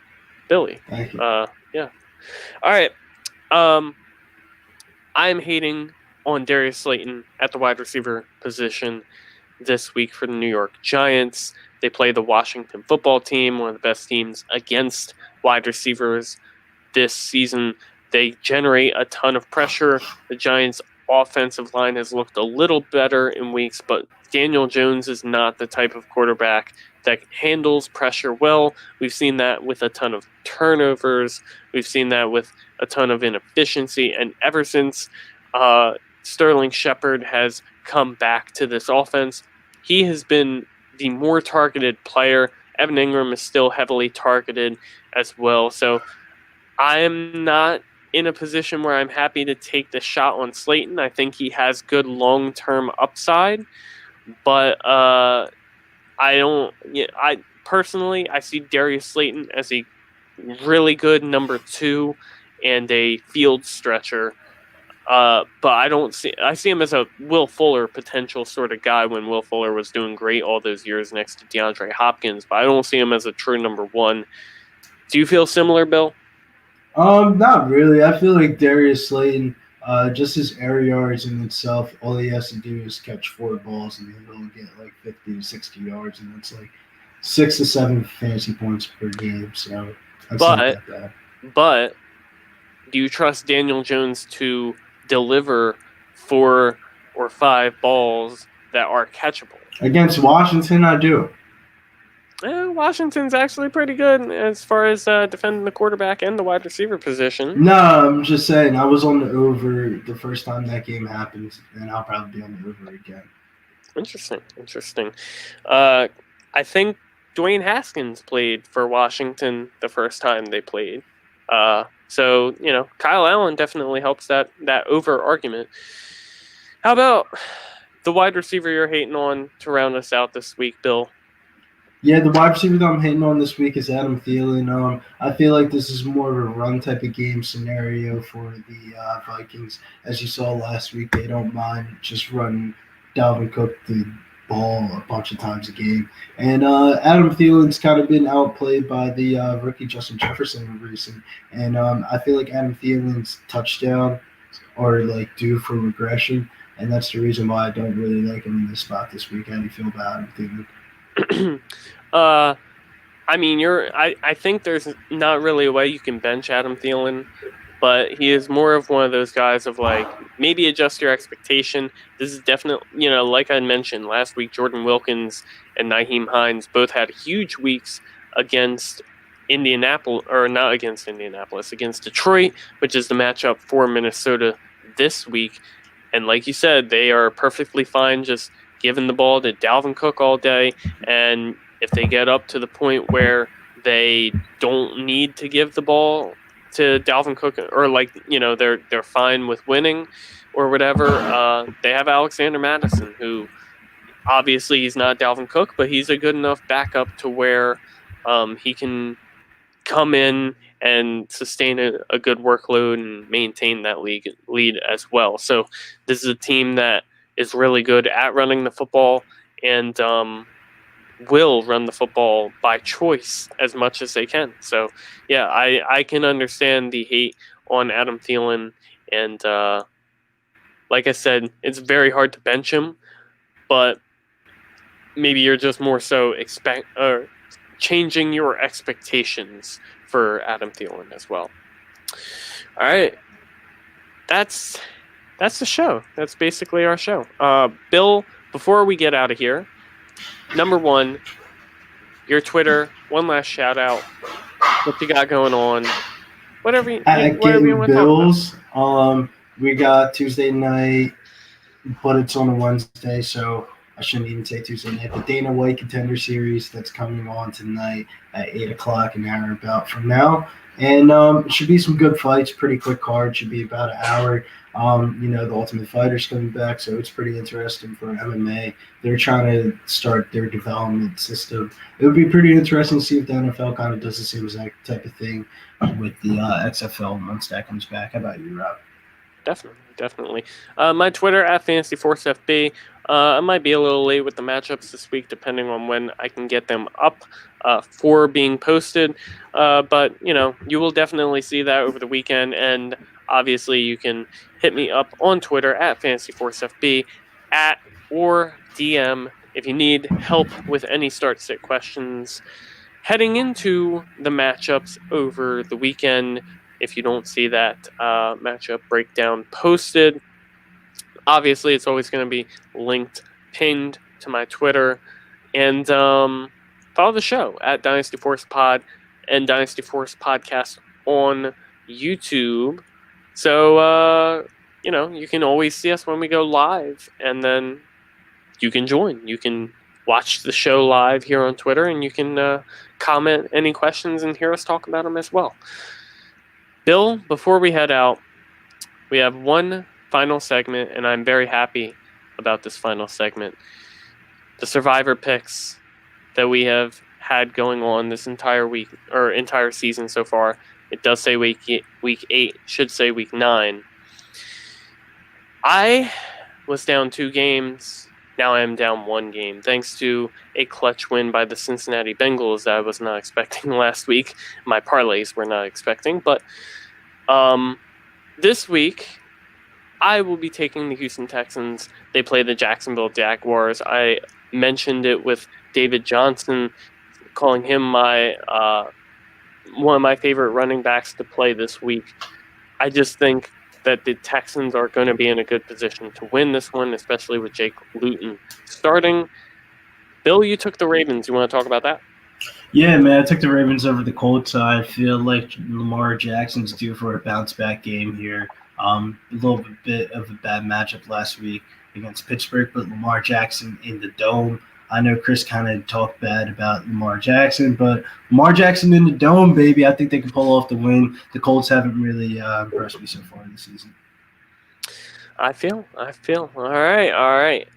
Billy. Thank you. Yeah. All right. I'm hating on Darius Slayton at the wide receiver position this week for the New York Giants. They play the Washington football team, one of the best teams against wide receivers this season. They generate a ton of pressure. The Giants' offensive line has looked a little better in weeks, but Daniel Jones is not the type of quarterback that handles pressure well. We've seen that with a ton of turnovers. We've seen that with a ton of inefficiency. And ever since Sterling Shepard has come back to this offense, he has been the more targeted player. Evan Ingram is still heavily targeted as well. So I'm not in a position where I'm happy to take the shot on Slayton. I think he has good long-term upside, but I personally see Darius Slayton as a really good number 2 and a field stretcher. But I see him as a Will Fuller potential sort of guy when Will Fuller was doing great all those years next to DeAndre Hopkins, but I don't see him as a true number 1. Do you feel similar, Bill? Not really. I feel like Darius Slayton, just his air yards in itself, all he has to do is catch 4 balls and he'll get like 50 to 60 yards, and that's like 6 to 7 fantasy points per game. So that's not that bad. But do you trust Daniel Jones to deliver 4 or 5 balls that are catchable? Against Washington, I do. Washington's actually pretty good as far as defending the quarterback and the wide receiver position. No, I'm just saying I was on the over the first time that game happened, and I'll probably be on the over again. Interesting. I think Dwayne Haskins played for Washington the first time they played. So, Kyle Allen definitely helps that over argument. How about the wide receiver you're hating on to round us out this week, Bill? Yeah, the wide receiver that I'm hating on this week is Adam Thielen. I feel like this is more of a run type of game scenario for the Vikings. As you saw last week, they don't mind just running Dalvin Cook the ball a bunch of times a game. And Adam Thielen's kind of been outplayed by the rookie Justin Jefferson recently. And I feel like Adam Thielen's touchdown are like due for regression. And that's the reason why I don't really like him in this spot this week. How do you feel about Adam Thielen? I think there's not really a way you can bench Adam Thielen, but he is more of one of those guys of like, maybe adjust your expectation. This is definitely, like I mentioned last week, Jordan Wilkins and Nyheim Hines both had huge weeks against against Detroit, which is the matchup for Minnesota this week. And like you said, they are perfectly fine just giving the ball to Dalvin Cook all day, and if they get up to the point where they don't need to give the ball to Dalvin Cook, or they're fine with winning or whatever, they have Alexander Madison, who obviously he's not Dalvin Cook, but he's a good enough backup to where he can come in and sustain a good workload and maintain that lead as well. So this is a team that is really good at running the football and will run the football by choice as much as they can. So, yeah, I can understand the hate on Adam Thielen. And like I said, it's very hard to bench him. But maybe you're just more so changing your expectations for Adam Thielen as well. All right. That's the show. That's basically our show. Bill, before we get out of here, number 1, your Twitter, one last shout out. What you got going on? Whatever you want to Bills. We got Tuesday night, but it's on a Wednesday, so I shouldn't even say Tuesday night. The Dana White Contender Series that's coming on tonight at 8:00, an hour about from now. And it should be some good fights, pretty quick card, should be about an hour. The Ultimate Fighter's coming back, so it's pretty interesting for MMA. They're trying to start their development system. It would be pretty interesting to see if the NFL kind of does the same exact type of thing with the XFL once that comes back. How about you, Rob? Definitely. My Twitter at FantasyForceFB. I might be a little late with the matchups this week, depending on when I can get them up for being posted. But you will definitely see that over the weekend, and obviously you can hit me up on Twitter at FantasyForceFB or DM if you need help with any start-sit questions heading into the matchups over the weekend. If you don't see that matchup breakdown posted, obviously it's always going to be linked, pinned to my Twitter, and follow the show at Dynasty Force Pod and Dynasty Force Podcast on YouTube. So you can always see us when we go live, and then you can join. You can watch the show live here on Twitter, and you can comment any questions and hear us talk about them as well. Bill, before we head out, we have one final segment, and I'm very happy about this final segment. The Survivor picks that we have had going on this entire week, or entire season so far. It does say week 8, should say week 9. I was down 2 games. Now I am down 1 game, thanks to a clutch win by the Cincinnati Bengals that I was not expecting last week. My parlays were not expecting, but this week I will be taking the Houston Texans. They play the Jacksonville Jaguars. I mentioned it with David Johnson, calling him my one of my favorite running backs to play this week. I just think that the Texans are going to be in a good position to win this one, especially with Jake Luton starting. Bill, you took the Ravens. You want to talk about that? Yeah, man, I took the Ravens over the Colts. I feel like Lamar Jackson's due for a bounce-back game here. A little bit of a bad matchup last week against Pittsburgh, but Lamar Jackson in the Dome. I know Chris kind of talked bad about Lamar Jackson, but Lamar Jackson in the Dome, baby, I think they can pull off the win. The Colts haven't really impressed me so far this season. I feel. All right.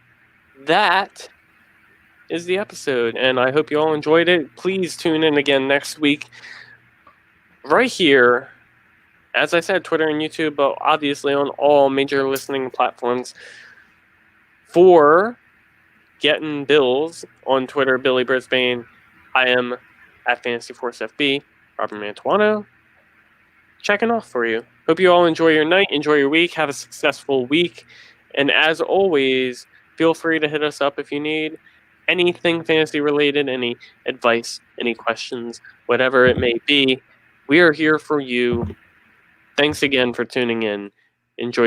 That is the episode, and I hope you all enjoyed it. Please tune in again next week right here, as I said, Twitter and YouTube, but obviously on all major listening platforms for Getting Bills on Twitter, Billy Brisbane. I am at FantasyForceFB, Robert Mantuano, checking off for you. Hope you all enjoy your night, enjoy your week, have a successful week, and as always, feel free to hit us up if you need anything fantasy related, any advice, any questions, whatever it may be. We are here for you. Thanks again for tuning in. Enjoy